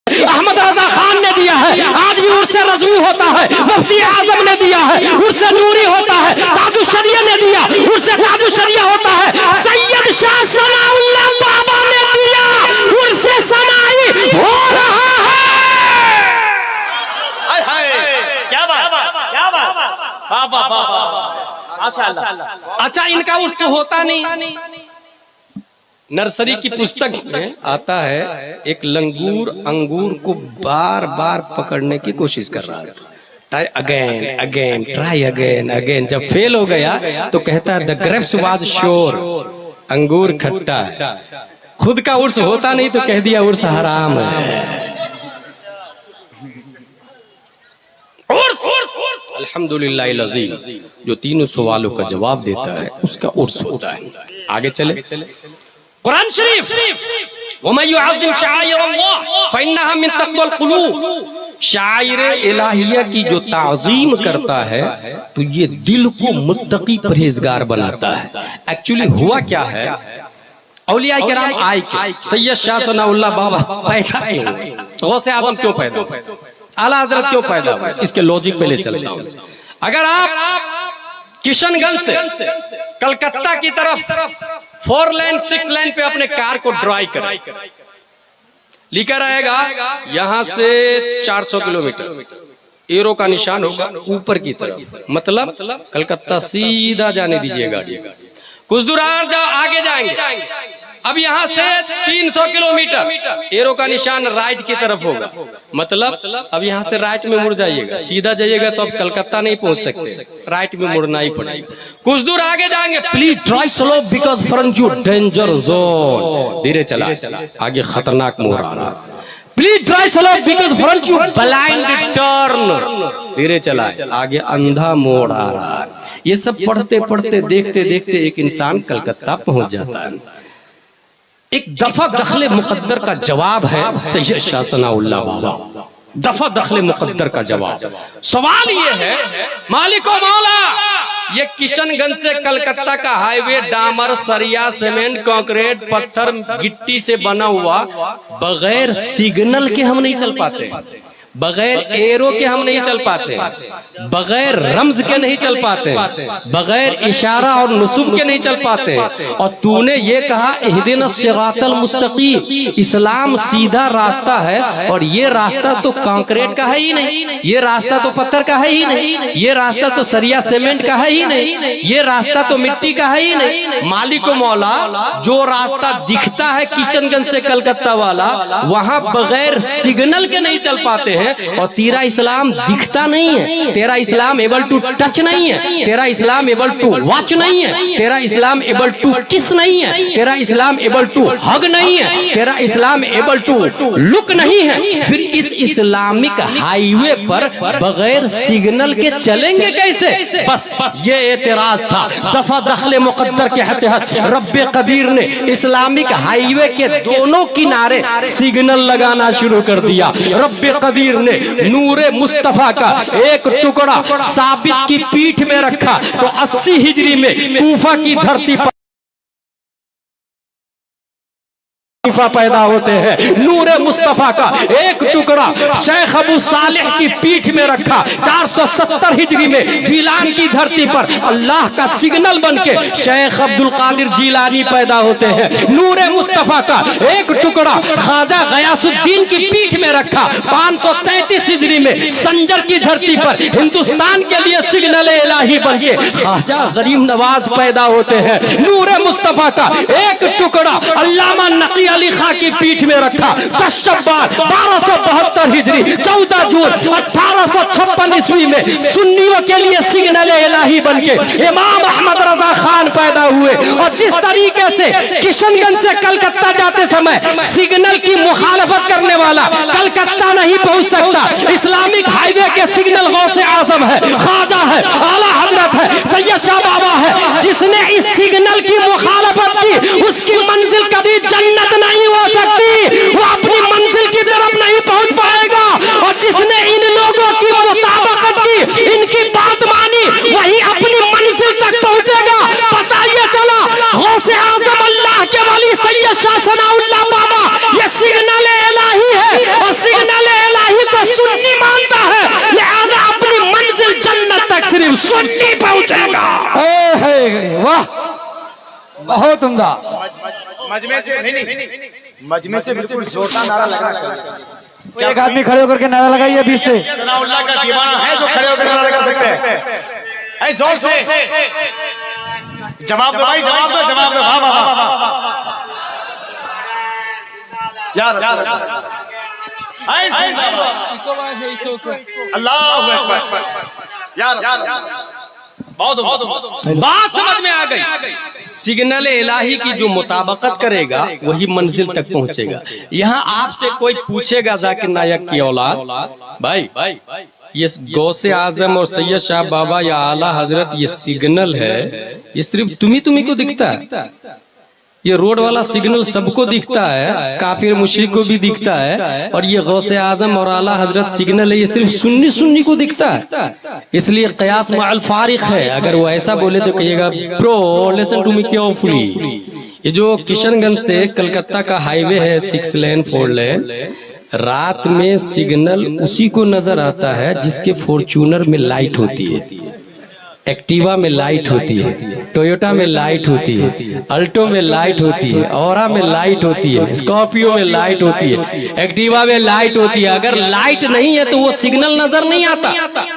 अहमद रजा खान ने दिया है। आज भी उर्से रज़वी होता है, मुफ्ती आजम ने दिया है। उर्से नूरी होता है, ताजु शरिया ने दिया, उर्से ताजु शरिया होता है। सैयद शाह सनाउल्लाह बाबा ने दिया, उर्से सनाई हो रहा है। क्या बात, क्या बात, माशाअल्लाह। अच्छा, इनका उर्स तो होता नहीं। नर्सरी की पुस्तक में आता है, एक लंगूर अंगूर को बार बार पकड़ने की कोशिश कर रहा है, try again again, try again again. जब फेल हो गया तो कहता है द ग्रेप्स वाज श्योर, अंगूर खट्टा है। खुद का उर्स होता नहीं तो कह दिया उर्स हराम है। अल्हम्दुलिल्लाह अज़ीम, जो तीनों सवालों का जवाब देता है उसका उर्स होता है। आगे चले, कुरान शरीफ, वमन युअज़्ज़िम शआइरअल्लाह फइन्नहा मिन तक़वल क़ुलूब। शाइर इलाहिया की जो ताज़ीम करता है तो ये दिल को मुत्तकी परहेजगार बनाता है। एक्चुअली हुआ क्या है, औलिया किराम आए के सैयद शाह सनाउल्लाह बाबा पैदा क्यों हुए, गौसे आज़म क्यों पैदा हुए, आला हज़रत क्यों पैदा हुए, इसके लॉजिक पे ले चलता हूं। अगर आप किशनगंज से कलकत्ता की तरफ 4 लेन 6 लेन पे अपने कार को ड्राइव करें, लिखा रहेगा यहां से 400 किलोमीटर, एरो का निशान होगा ऊपर की तरफ, मतलब कलकत्ता सीधा जाने दीजिए गाड़ी। कुछ दूर आगे जाएंगे, अब यहाँ से 300 किलोमीटर, एरो का निशान राइट की तरफ होगा, मतलब अब यहाँ से राइट में मुड़ जाइएगा। सीधा जाइएगा तो अब कलकत्ता नहीं पहुंच सकते, राइट में मुड़ना ही पड़ेगा। कुछ दूर आगे जाएंगे, please drive slow because front you danger zone, धीरे चला, आगे खतरनाक मोड़ आ रहा। Please drive slow because front you blind turn, धीरे चला, आगे अंधा मोड़ आ रहा। ये सब पढ़ते पढ़ते देखते देखते एक इंसान कलकत्ता पहुंच जाता है। एक दफा दखले मुकद्दर का जवाब है सैयद शाह सनाउल्लाह बाबा, दफा दखले मुकद्दर का जवाब। सवाल ये है, मालिको मौला, ये किशनगंज से कलकत्ता का हाईवे डामर सरिया सीमेंट कंक्रीट पत्थर गिट्टी से बना हुआ, बगैर सिग्नल के हम नहीं चल पाते, बगैर एरो के हम नहीं चल पाते, बगैर रम्ज के नहीं चल पाते, बगैर इशारा और नुसूब के नहीं चल पाते। और तूने ये कहा इहदिनस सिरातल मुस्तकीम, इस्लाम सीधा रास्ता है, और ये रास्ता तो कंक्रीट का है ही नहीं, ये रास्ता तो पत्थर का है ही नहीं, ये रास्ता तो सरिया सीमेंट का है ही नहीं, ये रास्ता तो मिट्टी का है ही नहीं। मालिको मौला, जो रास्ता दिखता है किशनगंज से कलकत्ता वाला, वहां बगैर सिग्नल के नहीं चल पाते हैं। और तेरा इस्लाम दिखता नहीं है, तेरा इस्लाम एबल टू टच नहीं है, तेरा इस्लाम एबल टू वॉच नहीं है, तेरा इस्लाम एबल टू किस नहीं है, तेरा इस्लाम एबल टू हग नहीं है, तेरा इस्लाम एबल टू लुक नहीं है। फिर इस इस्लामिक हाईवे पर बगैर सिग्नल के चलेंगे कैसे? बस ये एतराज था। दफा दखले मुकद्दर के तहत रब्बे कदीर ने इस्लामिक हाईवे के दोनों किनारे सिग्नल लगाना शुरू कर दिया। रब्बे कदीर ने नूरे मुस्तफा का एक टुकड़ा साबित की पीठ में रखा तो 80 हिजरी में कूफा की धरती पर पैदा होते हैं। नूरे मुस्तफा का एक टुकड़ा शेख अबू सालेह की पीठ में रखा, 470 हिजरी में जीलान की धरती पर अल्लाह का सिग्नल बनके शेख अब्दुल कादिर जीलानी पैदा होते हैं। नूरे मुस्तफा का एक टुकड़ा ख्वाजा गयासुद्दीन की पीठ में रखा, 533 हिजरी में संजर की धरती पर हिंदुस्तान के लिए सिग्नल इलाही बनके ख्वाजा गरीब नवाज पैदा होते हैं। नूरे मुस्तफा का एक टुकड़ा अल्लामा नकी अली खां की पीठ में रखा। 10 शव्वाल 1272 हिजरी 14 जून 1856 ईस्वी में सुन्नियों के लिए सिग्नल इलाही बनके इमाम अहमद रजा खान पैदा हुए। और जिस तरीके से किशनगंज से कलकत्ता जाते समय सिग्नल की मुखालफत करने वाला कलकत्ता नहीं पहुंच सकता, इस्लामिक हाईवे के सिग्नल गौसे आजम है, ख्वाजा है, आला हजरत है, सैयद शाह बाबा है। जिसने इस सिग्नल की मुखालफत की उसकी मंजिल कभी जन्नत नहीं हो सकती, वो अपनी मंजिल की तरफ नहीं पहुंच पाएगा। और जिसने इन लोगों की मुताबकत की, इनकी बात मानी, वही अपनी मंजिल तक पहुंचेगा। पता ये चला गौसे आजम अल्लाह के वली सैयद शाह सनाउल्लाह बाबा ये सिग्नल इलाही है और सिग्नल इलाही को सुन्नी मानता है, लिहाजा अपनी मंजिल जन्नत तक सिर्फ सुन्नी पहुंचेगा। वाह, बहुत उम्दा। मजमे से नहीं, मजमे से बिल्कुल जोरदार नारा लगना चाहिए। एक आदमी खड़े होकर के नारा लगाइए बीच से। सनाउल्लाह का दीवाना है जो खड़े होकर नारा लगा सकते हैं। जोर से जवाब दो भाई, जवाब दो, जवाब दो। वाह वाह वाह यार, अल्लाह अकबर यार, बात समझ में आ गई। सिग्नल इलाही की जो मुताबकत करेगा वही मंजिल तक पहुंचेगा। यहाँ आपसे कोई पूछेगा जाकिर नायक की औलाद, भाई ये गौसे आजम और सैयद शाह बाबा या आला हजरत ये सिग्नल है, ये सिर्फ तुम्ही को दिखता है? ये रोड वाला सिग्नल सबको दिखता है, काफिर मुशरिक को भी दिखता है। और ये गौसे आजम और आला हजरत सिग्नल है, ये सिर्फ सुन्नी को दिखता है। इसलिए कयास मअल फारिक है। अगर वो ऐसा बोले तो कहिएगा pro listen to me carefully. ये जो किशनगंज से कलकत्ता का हाईवे है 6 लेन 4 लेन, रात में सिग्नल उसी को नजर आता है जिसके फॉर्च्यूनर में लाइट होती है, एक्टिवा में लाइट होती है, टोयोटा में लाइट होती है, अल्टो में लाइट होती है, औरा में लाइट होती है, स्कॉर्पियो में लाइट होती है, एक्टिवा में लाइट होती है। अगर लाइट नहीं है तो वो सिग्नल नजर नहीं आता।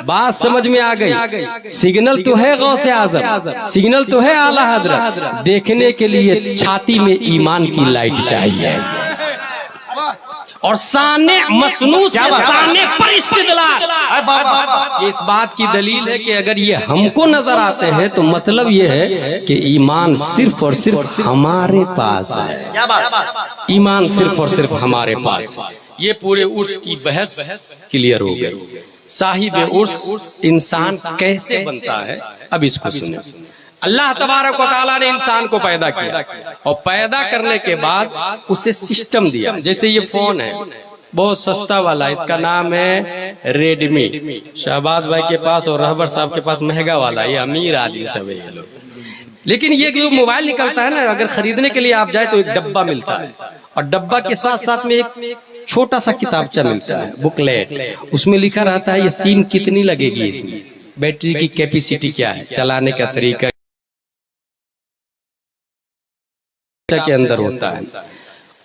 बात समझ में आ गई। सिग्नल तो है गौसे आजम, सिग्नल तो है आला हजरत, देखने के लिए छाती में ईमान की लाइट चाहिए और साने मसनू से साने पर इस्तिदलाल। इस बात की दलील है कि अगर ये हमको नजर आते हैं तो मतलब ये है कि ईमान सिर्फ और सिर्फ हमारे पास है। ईमान सिर्फ और सिर्फ हमारे पास। ये पूरे उर्स की बहस क्लियर हो गई। साहिब उर्स इंसान कैसे बनता है, अब इसको सुने। अल्लाह तबारक व तआला ने इंसान को पैदा किया और पैदा करने के बाद उसे सिस्टम दिया। जैसे ये फोन है बहुत सस्ता वाला, इसका नाम है रेडमी। शहबाज भाई के पास और रहबर साहब के पास महंगा वाला, ये अमीर आदमी सब है ये लोग। लेकिन ये जो मोबाइल निकलता है ना, अगर खरीदने के लिए आप जाए तो एक डब्बा मिलता है और डब्बा के साथ साथ में एक छोटा सा किताबचा मिलता है, बुकलेट। उसमें लिखा रहता है ये सिम कितनी लगेगी, इसमें बैटरी की कैपेसिटी क्या है, चलाने का तरीका के अंदर होता है।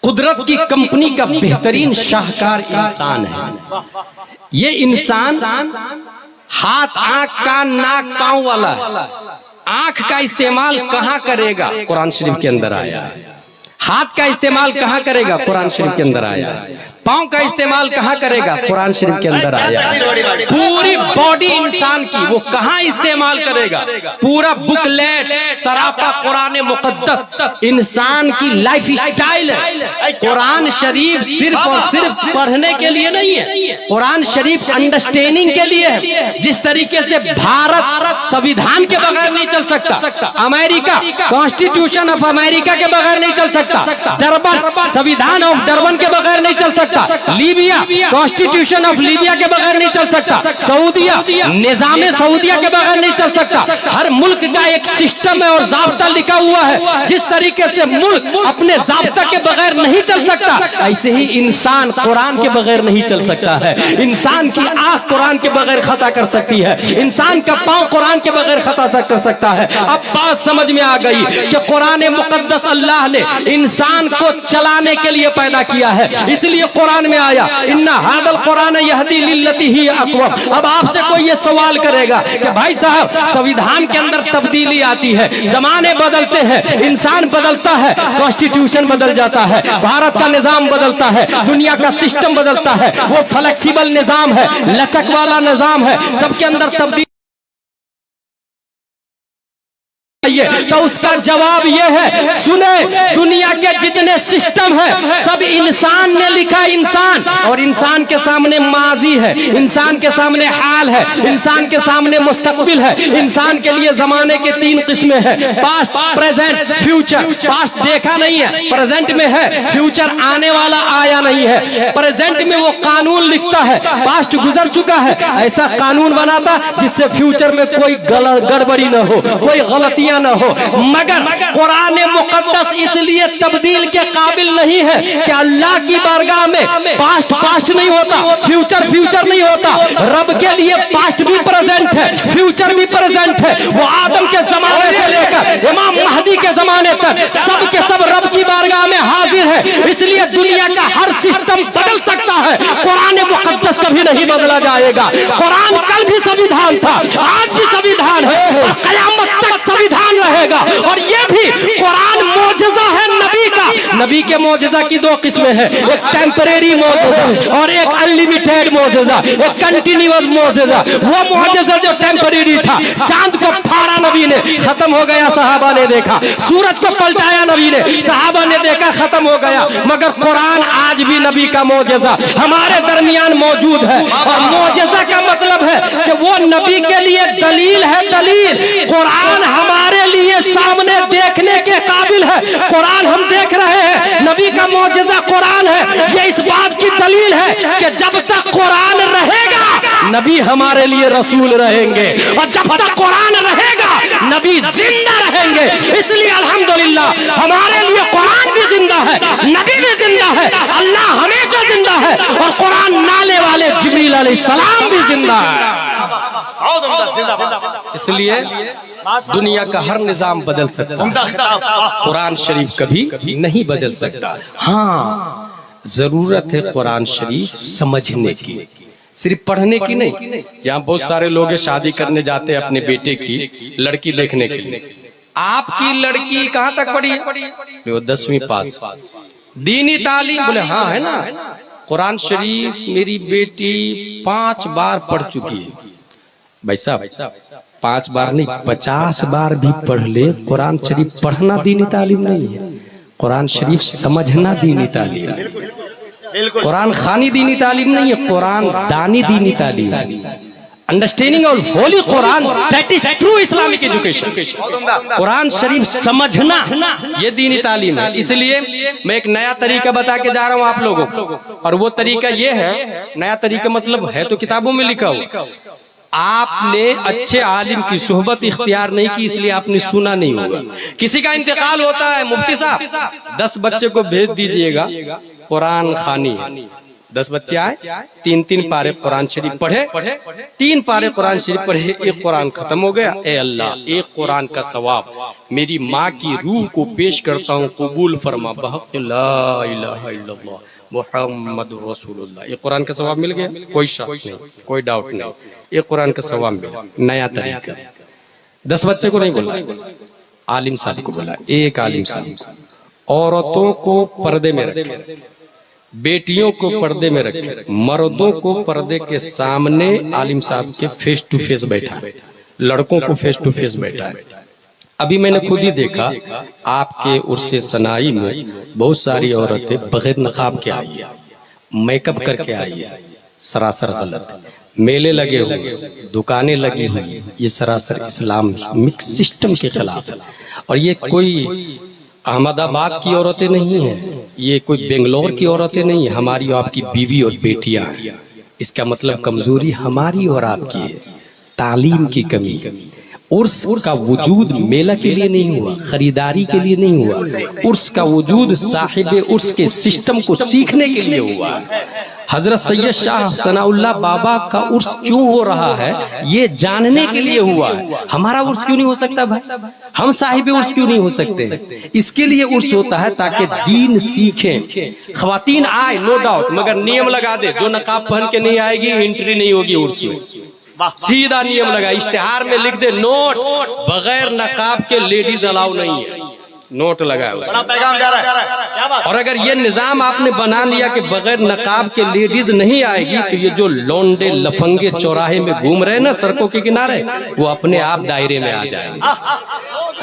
कुदरत की कंपनी का बेहतरीन शाहकार इंसान है। ये इंसान हाथ, आंख, कान, नाक, पांव वाला है। आंख का इस्तेमाल कहां करेगा, कुरान शरीफ के अंदर आया है। हाथ का इस्तेमाल कहां करेगा, कुरान शरीफ के अंदर आया है। पांव का इस्तेमाल कहां करेगा, कुरान शरीफ के अंदर आया है। पूरी बॉडी इंसान की वो कहां इस्तेमाल करेगा, पूरा बुकलेट सरापा कुरान मुकद्दस इंसान की लाइफ स्टाइल है। कुरान शरीफ सिर्फ और सिर्फ पढ़ने के लिए नहीं है, कुरान शरीफ अंडरस्टैंडिंग के लिए है। जिस तरीके से भारत संविधान के बगैर नहीं चल सकता, अमेरिका कॉन्स्टिट्यूशन ऑफ अमेरिका के बगैर नहीं चल सकता, डरबन संविधान ऑफ डरबन के बगैर नहीं चल सकता, लीबिया कॉन्स्टिट्यूशन ऑफ लीबिया के बगैर नहीं चल सकता, सऊदिया निजाम सऊदिया के बगैर नहीं चल सकता। हर मुल्क का एक सिस्टम है और जाब्ता लिखा हुआ है। जिस तरीके से मुल्क अपने जाब्ता के बगैर नहीं चल सकता, ऐसे ही इंसान कुरान के बगैर नहीं चल सकता है। इंसान की आंख कुरान के बगैर खता कर सकती है, इंसान का पांव कुरान के बगैर खता कर सकता है। अब बात समझ में आ गई कि कुरान मुकद्दस अल्लाह ने इंसान को चलाने के लिए पैदा किया है, इसलिए कुरान में आया, इन्ना हादल कुरान यहदी लिल्लती ही अक़वम। अब आपसे कोई ये सवाल करेगा कि भाई साहब संविधान के अंदर तब्दीली आती है, जमाने बदलते हैं, इंसान बदलता है, कॉन्स्टिट्यूशन बदल जाता है, भारत का निजाम बदलता है, दुनिया का सिस्टम बदलता है, वो फ्लेक्सिबल निजाम है, लचक वाला निजाम है, सबके अंदर तब्दीली। तो उसका जवाब यह है, सुने, दुनिया के जितने सिस्टम है सब इंसान ने लिखा, इंसान। और इंसान के सामने माजी है, इंसान के सामने हाल है, इंसान के सामने मुस्तकबिल है। इंसान के लिए जमाने के 3 किस्में हैं, पास्ट, प्रेजेंट, फ्यूचर। पास्ट देखा नहीं है, प्रेजेंट में है, फ्यूचर आने वाला आया नहीं है। प्रेजेंट में वो कानून लिखता है, पास्ट गुजर चुका है, ऐसा कानून बनाता जिससे फ्यूचर में कोई गड़बड़ी न हो, कोई गलतियां न हो। मगर कुरान मुकद्दस इसलिए तब्दील के काबिल नहीं है कि अल्लाह की बारगाह में पास्ट पास्ट नहीं होता, फ्यूचर फ्यूचर नहीं होता। रब के लिए पास्ट भी प्रेजेंट है, फ्यूचर भी प्रेजेंट है। वो आदम के जमाने से लेकर इमाम महदी के जमाने तक सब के सब रब की बारगाह में हाजिर है। इसलिए दुनिया का हर सिस्टम बदल सकता है, कुरान मुकद्दस कभी नहीं बदला जाएगा। कुरान कल भी संविधान था, आज भी संविधान है और कयामत तक संविधान रहेगा। और ये भी कुरान मौजज़ा है नबी का। नबी के मौजज़ा की 2 किस्में हैं, एक टेम्परेरी मौजज़ा और एक अनलिमिटेड मौजज़ा, एक कंटिन्यूअस मौजज़ा। वो मौजज़ा जो टेम्परेरी था, चांद को फाड़ा नबी ने, खत्म हो गया, सहाबा ने देखा। सूरज को पलटाया नबी ने, सहाबा ने देखा, खत्म हो गया। मगर कुरान आज भी नबी का मौजज़ा हमारे दरमियान मौजूद है। और मौजज़ा का मतलब है कि वो नबी के लिए दलील है, दलील। कुरान हमारे लिए सामने देखने के काबिल है। कुरान हम देख रहे हैं, नबी का मौजज़ा कुरान है। ये इस बात की दलील है कि जब तक कुरान रहेगा नबी हमारे लिए रसूल रहेंगे, और जब तक कुरान रहेगा नबी जिंदा रहेंगे। इसलिए अल्हम्दुलिल्लाह हमारे लिए कुरान भी जिंदा है, नबी भी जिंदा है, अल्लाह हमेशा जिंदा है, और कुरान नाले वाले जिब्रील अलैहिस्सलाम भी जिंदा है। इसलिए दुनिया का हर निजाम बदल सकता है, कुरान शरीफ कभी नहीं बदल सकता। हाँ, जरूरत है कुरान शरीफ समझने की, सिर्फ पढ़ने की नहीं। यहाँ बहुत सारे लोग शादी करने जाते हैं अपने बेटे की लड़की देखने के लिए। आपकी लड़की कहाँ तक पढ़ी है? वो 10वीं पास। दीनी तालीम? बोले हाँ है ना। कुरान शरीफ मेरी बेटी 5 बार पढ़ चुकी है। भाई साहब 5 बार नहीं, 50 बार भी पढ़ ले, कुरान शरीफ पढ़ना दीनी तालीम नहीं है, कुरान शरीफ समझना दीनी तालीम है। कुरान खानी दीनी तालीम नहीं है, कुरान दानी दीनी तालीम है। Understanding of holy Quran, that is true Islamic education. Quran शरीफ समझना ये दीनी तालीम है। इसलिए मैं एक नया तरीका बता के जा रहा हूँ आप लोगों को, और वो तरीका ये है, नया तरीका मतलब है तो किताबों में लिखा हो, आपने अच्छे आलिम की सोहबत इख्तियार नहीं की, इसलिए आपने सुना नहीं होगा। किसी का इंतकाल होता है, मुफ्ती साहब 10 बच्चे को भेज दीजिएगा कुरान खानी। 10 बच्चे आए, 3-3 पारे कुरान शरीफ पढ़े, 3 पारे कुरान शरीफ पढ़े, एक कुरान खत्म हो गया। ए अल्लाह, एक कुरान का सवाब मेरी माँ की रूह को पेश करता हूँ, कबूल फरमा, बहक़ ला इलाहा इल्लल्लाह मुहम्मद रसूलुल्लाह। ये कुरान का सवाब मिल गया, कोई शक नहीं, कोई डाउट नहीं, ये कुरान का सवाब मिला। नया तरीका, 10 बच्चे को नहीं बोला, आलिम साहब को बोला। एक आलिम साहब औरतों को पर्दे में रखे, बेटियों को पर्दे में रखे, मर्दों को पर्दे के सामने आलिम साहब के फेस टू फेस बैठा, लड़कों को फेस टू फेस बैठा। अभी मैंने खुद ही देखा आपके उर्से सनाई में बहुत सारी औरतें बगैर नकाब के आई है, मेकअप करके आई है, सरासर गलत। मेले लगे हुए, दुकानें लगी हुई, ये सरासर इस्लामिक सिस्टम के खिलाफ है। और ये कोई अहमदाबाद की औरतें नहीं हैं, ये कोई बेंगलोर की औरतें नहीं है, हमारी और आपकी बीवी और बेटियां हैं। इसका मतलब कमजोरी हमारी और आपकी है, तालीम की कमी। उर्स का वजूद मेला के लिए नहीं हुआ, खरीदारी के लिए नहीं हुआ, उर्स का वजूद साहिब उर्स के सिस्टम को सीखने के लिए हुआ। हजरत सैयद शाह सनाउल्लाह बाबा का उर्स क्यों हो रहा है, ये जानने के लिए हुआ है। हमारा उर्स क्यों नहीं हो सकता भाई? हम साहिब उर्स क्यों नहीं हो सकते? इसके लिए उर्स होता है ताकि दीन सीखें। खवातीन आए नो डाउट, मगर नियम लगा दे, जो नकाब पहन के नहीं आएगी एंट्री नहीं होगी उर्स में। सीधा नियम लगा, इश्तिहार में लिख दे नोट, बगैर नकाब के लेडीज अलाउ नहीं है, नोट लगाया उसमें। पैगाम जा रहा है, क्या बात? और अगर ये निजाम आपने बना लिया कि बगैर नकाब के लेडीज नहीं आएगी, तो ये जो लौंडे लफंगे चौराहे में घूम रहे हैं ना सड़कों के किनारे, वो अपने आप दायरे में आ जाएंगे।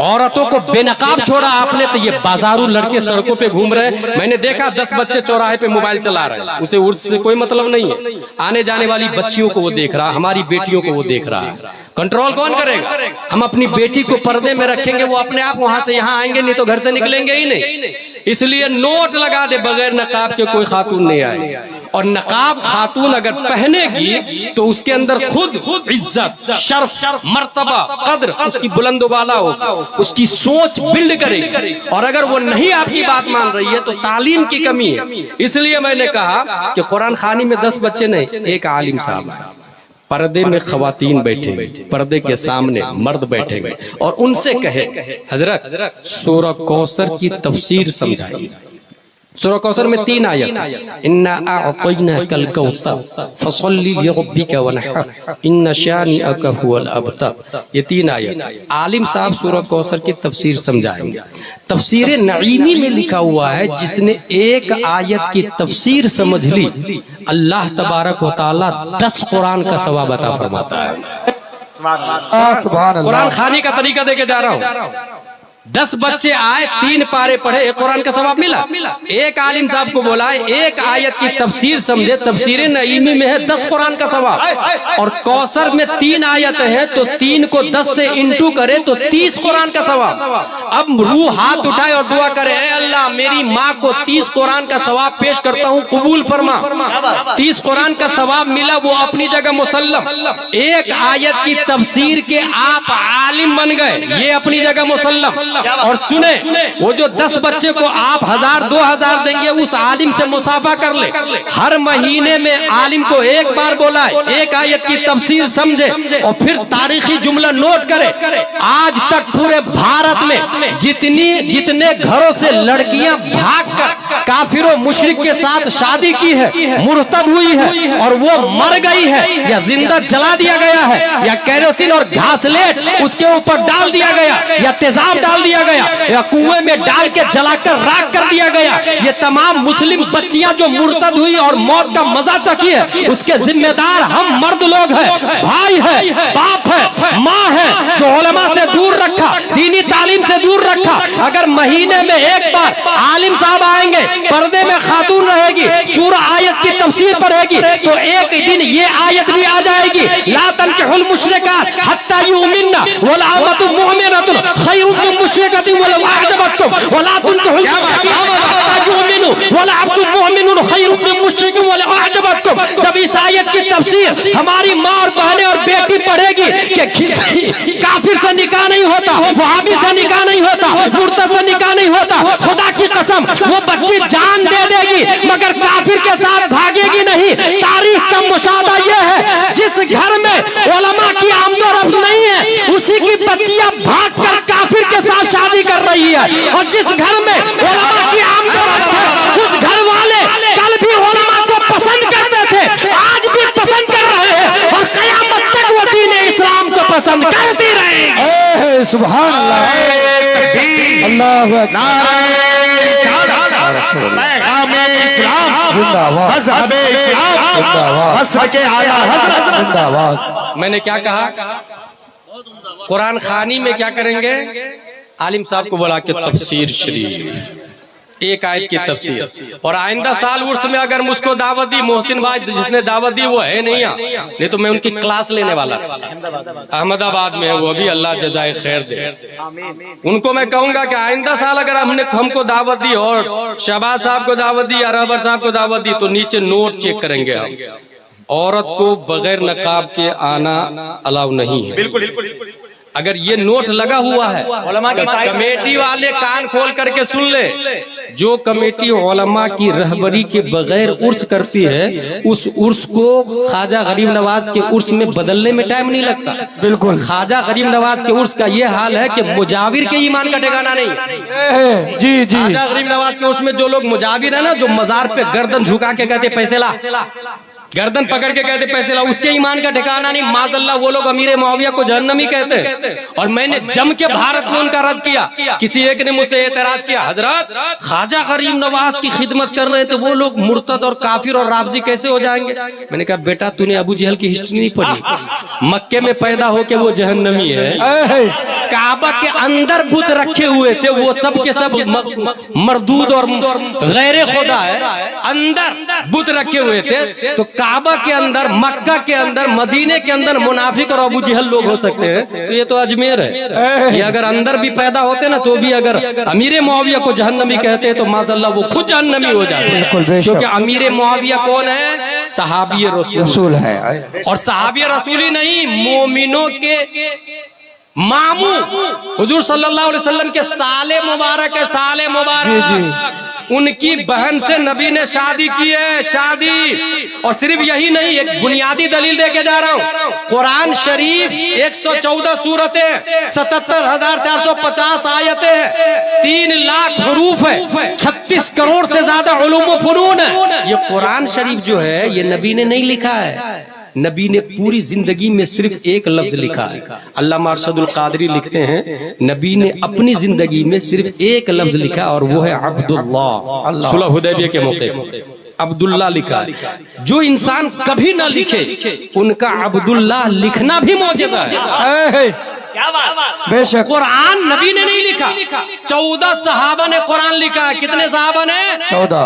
औरतों को बेनकाब छोड़ा आपने, तो ये बाजारू लड़के सड़कों पे घूम रहे हैं। मैंने देखा 10 बच्चे चौराहे पे मोबाइल चला रहे हैं, उसे उर्स से कोई मतलब नहीं है। आने जाने वाली बच्चियों को वो देख रहा, हमारी बेटियों को वो देख रहा है। कंट्रोल कौन करेगा? हम अपनी बेटी को पर्दे में रखेंगे, वो अपने आप वहां से यहाँ आएंगे, नहीं तो घर से निकलेंगे ही नहीं। इसलिए नोट लगा दे, बगैर नकाब के कोई खातून नहीं आए। और नकाब खातून अगर पहनेगी तो उसके अंदर खुद इज्जत, शर्फ, मर्तबा, कद्र उसकी बुलंदवाला होगी, उसकी सोच बिल्ड करेगी। और अगर वो नहीं आपकी बात मान रही है तो तालीम की कमी है। इसलिए मैंने कहा कि कुरान खानी में 10 बच्चे नहीं, एक आलिम साहब पर्दे में खवातीन बैठेंगे, पर्दे के सामने मर्द बैठेंगे, और उनसे कहे हजरत सूरह कौसर की तफसीर समझाइए। सूरह कौसर में 3 आयत, इन्ना अअतैना कल कौसर फसल्ली लिरब्बिका वनहर इन्ना शानिअका हुवल अबतर। ये 3 आयत आलिम साहब सूरह कौसर की तफसीर समझाएंगे। तफसीर नईमी में लिखा हुआ है, जिसने एक आयत की तफसीर समझ ली, अल्लाह तबारक व तआला 10 कुरान का सवाब अता फरमाता है। सुभान अल्लाह। कुरान खानी का तरीका देके जा रहा हूँ। 10 बच्चे आए, 3 पारे पढ़े, एक कुरान का सवाब मिला। एक आलिम साहब को बोला एक आयत की तफसीर समझे, तफसीर नईमी में है 10 कुरान का सवाब। और कौसर में 3 आयत है, तो 3 को 10 से इंटू करे तो 30 कुरान का सवाब। अब रूह हाथ उठाए और दुआ करे, ऐ अल्लाह मेरी माँ को 30 कुरान का सवाब पेश करता हूँ, कबूल फरमा। 30 कुरान का सवाब मिला, वो अपनी जगह मुसल्लम। एक आयत की तफसीर के आप आलिम बन गए, ये अपनी जगह मुसल्लम। और सुने, वो जो 10 बच्चे को आप 1000-2000 देंगे, उस आलिम से मुसाफा कर ले। हर महीने में आलिम को एक बार बोलाए, एक आयत की तफसीर समझे, और फिर तारीखी जुमला नोट करे। आज तक पूरे भारत में जितने घरों से लड़कियां भागकर काफिरों मुशरिक के साथ शादी की है, मुर्तद हुई है, और वो मर गई है, या जिंदा जला दिया गया है, या केरोसिन और घासलेट उसके ऊपर डाल दिया गया, या तेजाब डाल दिया गया, या कुएं में डाल के जलाकर राख कर दिया गया, ये तमाम मुस्लिम बच्चियां जो मुर्तद हुई और मौत का मजा चखी है, उसके जिम्मेदार हम मर्द लोग हैं, भाई है, बाप है, माँ है, जो उलमा से दूर रखा, दीनी तालीम से दूर रखा। अगर महीने में एक बार आलिम साहब आएंगे, पर्दे में खातून रहेगी, सूरह आयत की तफसीर पढ़ेगी, तो एक दिन ये आयत भी आ जाएगी, ला तनकिहुल मुशरिकात हत्ता युमिनना वला अमतुम मुमिनतुन खैरुम मिन मुशरिकतिन वला अअजबतकुम वला तुनकिहुल मुशरिकात हत्ता युमिनु वला अब्दुम मुमिनुन खैरुम मिन मुशरिकिन वला अअजबतकुम। जब इस आयत की तफसीर हमारी माँ और बहनें और बेटी पढ़ेगी कि किसी काफिर से निकाह नहीं होता, वहाबी से निकाह नहीं होता, मुर्तद से निकाह नहीं होता, खुदा की कसम वो बच्ची जान दे देगी मगर काफिर के साथ भागेगी नहीं। तारीख का मुशाहदा ये है, जिस घर में उलमा की आमदोरफ्त नहीं है, उसी की बच्चियां भागकर काफिर के साथ शादी कर रही है, और जिस घर में उलमा की आमदोरफ्त है, उस घर वाले कल भी उलमा को पसंद करते थे, आज भी पसंद कर रहे हैं, और क़यामत तक वो दीन इस्लाम को पसंद करती रहेंगे। सुभान अल्लाह, अल्लाहु अकबर। मैंने क्या कहा, कुरान खानी में क्या करेंगे, आलिम साहब को बुला के तफसीर शरीफ, एक आयत की तफसीर। और आइंदा साल उर्स में अगर मुझको दावत दी, मोहसिन भाई जिसने दावत दी वो है नहीं यहाँ, नहीं तो मैं उनकी क्लास लेने वाला था। अहमदाबाद में है वो भी, अल्लाह जज़ाए खैर दे। उनको मैं कहूंगा कि आइंदा साल अगर हमको दावत दी, और शहबाज साहब को दावत दी या रहबर साहब को दावत दी, तो नीचे नोट चेक करेंगे हम, औरत को बगैर नकाब के आना अलाउ नहीं है। बिल्कुल। अगर ये नोट लगा हुआ है उलमा की तारीफ- कमेटी वाले कान खोल करके सुन ले, जो कमेटी उलमा की रहबरी के बगैर उर्स करती है, उस उर्स को ख्वाजा गरीब नवाज के उर्स में बदलने में टाइम नहीं लगता। बिल्कुल। ख्वाजा गरीब नवाज के उर्स का ये हाल है कि मुजाविर के ईमान का ठिकाना नहीं है। जी जी। ख्वाजा गरीब नवाज के उर्स में जो लोग मुजाविर है ना, जो मजार पे गर्दन झुका के कहते पैसे ला, गर्दन पकड़ के कहते पैसे ला, उसके ईमान का ठिकाना नहीं। माज़अल्लाह वो लोग अमीर मुआविया को जहन्नमी कहते हैं। और मैंने जम के भारत में उनका रद्द किया। किसी एक ने मुझसे एतराज किया, हजरत ख्वाजा गरीब नवाज की खिदमत कर रहे थे वो लोग मुर्तद और काफिर और राफजी कैसे हो जाएंगे? मैंने कहा बेटा तूने अबू जहल की हिस्ट्री नहीं पढ़ी। मक्के में पैदा होके वो जहन्नमी है। काबा के अंदर बुत रखे हुए थे, वो सब के सब मरदूद और गैर खुदा है। अंदर बुत रखे हुए थे, तो काबा के अंदर, मक्का के अंदर, मदीने के अंदर मुनाफिक और अबू जहल लोग हो सकते हैं, तो ये तो अजमेर है। ये अगर अंदर भी पैदा होते ना तो भी अगर अमीर मुआविया को जहन्नमी कहते हैं तो माज़अल्लाह वो खुद जहन्नमी हो जाते हैं। क्योंकि अमीर मुआविया कौन है? सहाबी रसूल है। और सहाबी रसूल ही नहीं, मोमिनों के मामू हुजूर सल्लल्लाहु अलैहि वसल्लम के साले मुबारक है, साले मुबारक। उनकी बहन से नबी ने शादी की है, शादी। और सिर्फ यही नहीं, एक बुनियादी दलील देके जा रहा हूँ। कुरान शरीफ 114 सूरतें, 77,450 आयतें हैं, 3 लाख हरूफ है, 36 करोड़ से ज्यादा उलूम व फुनून है। ये कुरान शरीफ जो है ये नबी ने नहीं लिखा है, नबी ने पूरी जिंदगी में सिर्फ एक लफ्ज लिखा है। अल्लामा अरशदुल कादरी लिखते हैं नबी ने अपनी जिंदगी में सिर्फ एक लफ्ज लिखा और वो है अब्दुल्लाह। सुलह हुदैबिया के मौके से अब्दुल्ला लिखा है। जो इंसान कभी ना लिखे उनका अब्दुल्लाह लिखना भी मौजज़ा है। बेशक। कुरान नबी ने नहीं लिखा, 14 सहाबा ने कुरान लिखा है। कितने सहाबा ने?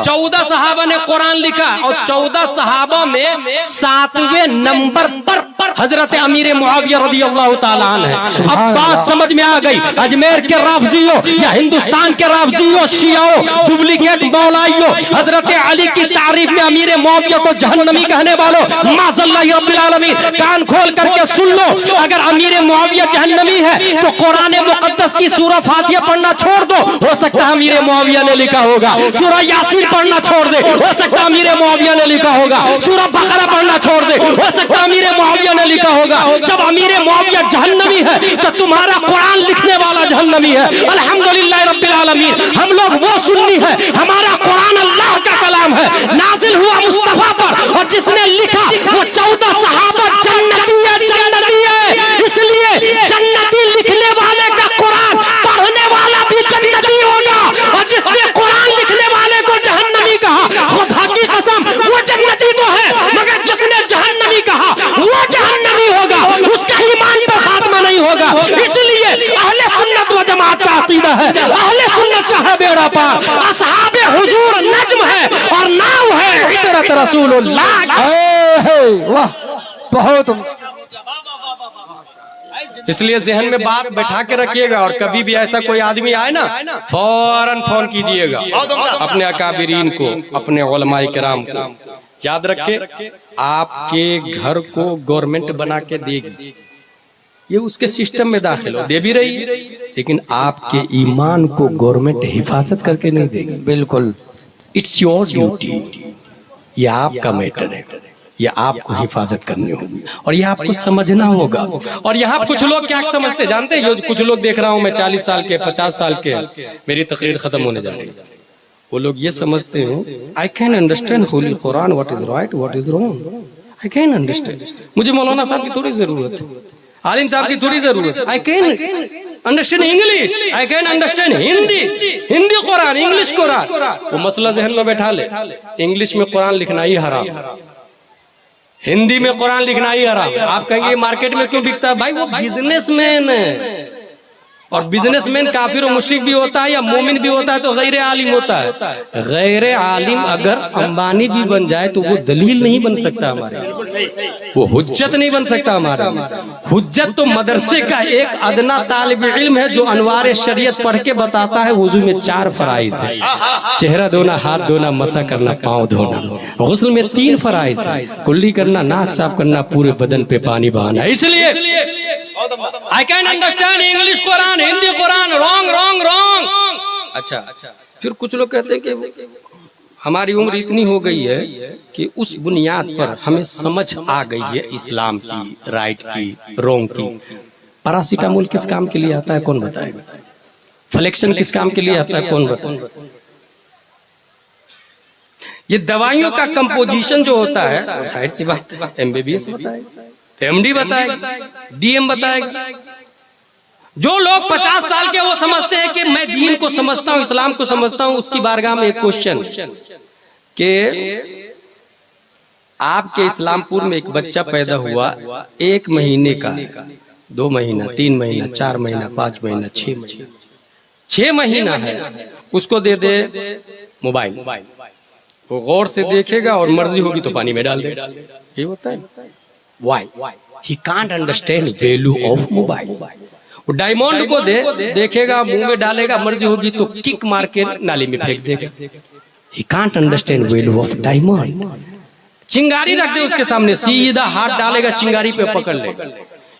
14 सहाबा ने कुरान लिखा। और 14 सहाबा में 7वें नंबर पर हजरत अमीर मुआविया रज़ियल्लाहु ताला अन्हु है। अब बात समझ में आ गई। अजमेर के राफजियों या हिंदुस्तान के राफजियों, शियाओं, डुप्लीकेट मौलाइयों, हजरत अली की तारीफ में अमीर मुआविया को जहन्नमी कहने वालों, माज़अल्लाह रब्बिल आलमीन, कान खोल करके सुन लो। अगर अमीर मुआविया जहन्नमी है तो कुरान मुकद्दस की सूरह फातिहा पढ़ना छोड़ दो, हो सकता है अमीर मुआविया ने लिखा होगा। सूरह यासीन पढ़ना छोड़ दे, हो सकता है अमीर मुआविया ने लिखा होगा। सूरह बकरा पढ़ना छोड़ दे, हो सकता है अमीर मुआविया ने लिखा होगा। जब अमीर मुआविया जहन्नमी है तो तुम्हारा कुरान लिखने वाला जहन्नमी है। अल्हम्दुलिल्लाह रब्बिल आलमीन, हम लोग वो सुन्नी है, हमारा कुरान अल्लाह का कलाम है, नाजिल हुआ मुस्तफा पर, और जिसने लिखा वो 14 सहाबा जन्नती है, जन्नती है। इसलिए जन्नती लिखने वाले का कुरान पढ़ने वाला भी जन्नती होगा। और जिसने कुरान लिखने वाले को जहन्नमी कहा, खुदा की कसम वो जन्नती तो है, मगर जिसने जहन्नमी कहा वो जहन्नमी होगा, उसका ईमान पर खात्मा नहीं होगा। इसलिए अहले सुन्नत व जमात का अकीदा है, अहले सुन्नत का है बेड़ा पार, असहाबे हुजूर नज्म है और नाव है इतरत रसूलुल्लाह। वाह, बहुत। इसलिए जहन में बात बैठा के रखिएगा, और कभी भी ऐसा कोई आदमी आए ना फौरन फोन कीजिएगा अपने अकाबिरीन को, अपने उलमाए किराम को। याद रखे आपके घर को गवर्नमेंट बना के देगी, ये उसके सिस्टम में दाखिल हो, दे भी रही, लेकिन आपके ईमान को गवर्नमेंट हिफाजत करके नहीं देगी। बिल्कुल। इट्स योर ड्यूटी, ये आपका मैटर है, ये आपको हिफाजत करनी होगी और ये आपको समझना होगा। और यहाँ कुछ लोग क्या समझते जानते हैं? कुछ लोग देख रहा हूँ मैं 40 साल के, 50 साल के, मेरी तकरीर खत्म होने जा रही है, वो लोग ये समझते हैं I can understand Holi Quran, what is right what is wrong, I can understand. मुझे मौलाना साहब की थोड़ी जरूरत है, आलिम साहब की थोड़ी जरूरत है। I can understand English, I can understand Hindi, Hindi Quran, English Quran. वो मसला जहन में बैठा ले, इंग्लिश में कुरान लिखना ही हराम, हिंदी में कुरान लिखना ही हराम। आप कहेंगे मार्केट में क्यों बिकता है? भाई वो बिजनेसमैन है, और बिजनेसमैन काफिर और मुशरिक भी होता है या मोमिन भी होता है तो गैर आलिम होता है। गैर आलिम अगर अंबानी भी बन जाए तो वो दलील नहीं बन सकता हमारे, वो हुज्जत नहीं बन सकता हमारे। हुज्जत तो मदरसे का एक अदना तालिब इल्म है जो अनवार शरीयत पढ़ के बताता है वुजू में 4 फराइज है, चेहरा धोना, हाथ धोना, मसा करना, पाँव धोना। गुस्ल में 3 फराइज है, कुल्ली करना, नाक साफ करना, पूरे बदन पे पानी बहाना। इसलिए I can understand English Quran, Hindi Quran, wrong wrong wrong. अच्छा, फिर कुछ लोग कहते हैं कि हमारी उम्र इतनी हो गई है कि उस बुनियाद पर हमें समझ आ गई है इस्लाम की, राइट की, रॉन्ग की। पैरासीटामोल किस काम के लिए आता है कौन बताएगा? फ्लेक्शन किस काम के लिए आता है कौन बताएगा? ये दवाइयों का कंपोजिशन जो होता है, साइड सी बात, एमबीबीएस बताएगा, एमडी बताएगा, डीएम बताएगा। जो लोग 50 साल के वो समझते हैं कि मैं दीन को समझता हूं, इस्लाम को समझता हूं, उसकी बारगाह में एक क्वेश्चन कि आपके इस्लामपुर में एक बच्चा पैदा हुआ 1 महीने का, 2 महीना, 3 महीना, 4 महीना, 5 महीना, 6 महीना, 6 महीना है, उसको दे दे मोबाइल, वो गौर से देखेगा और मर्जी होगी तो पानी में डाल दे। ये होता है। Why? He can't understand value of mobile. वो डायमंड को देखेगा, मुंह में डालेगा, मर्जी होगी तो किक मार के नाली में फेंक देगा। He can't understand value of diamond. चिंगारी रख दे उसके सामने, सीधा हाथ डालेगा, चिंगारी पे पकड़ लेगा।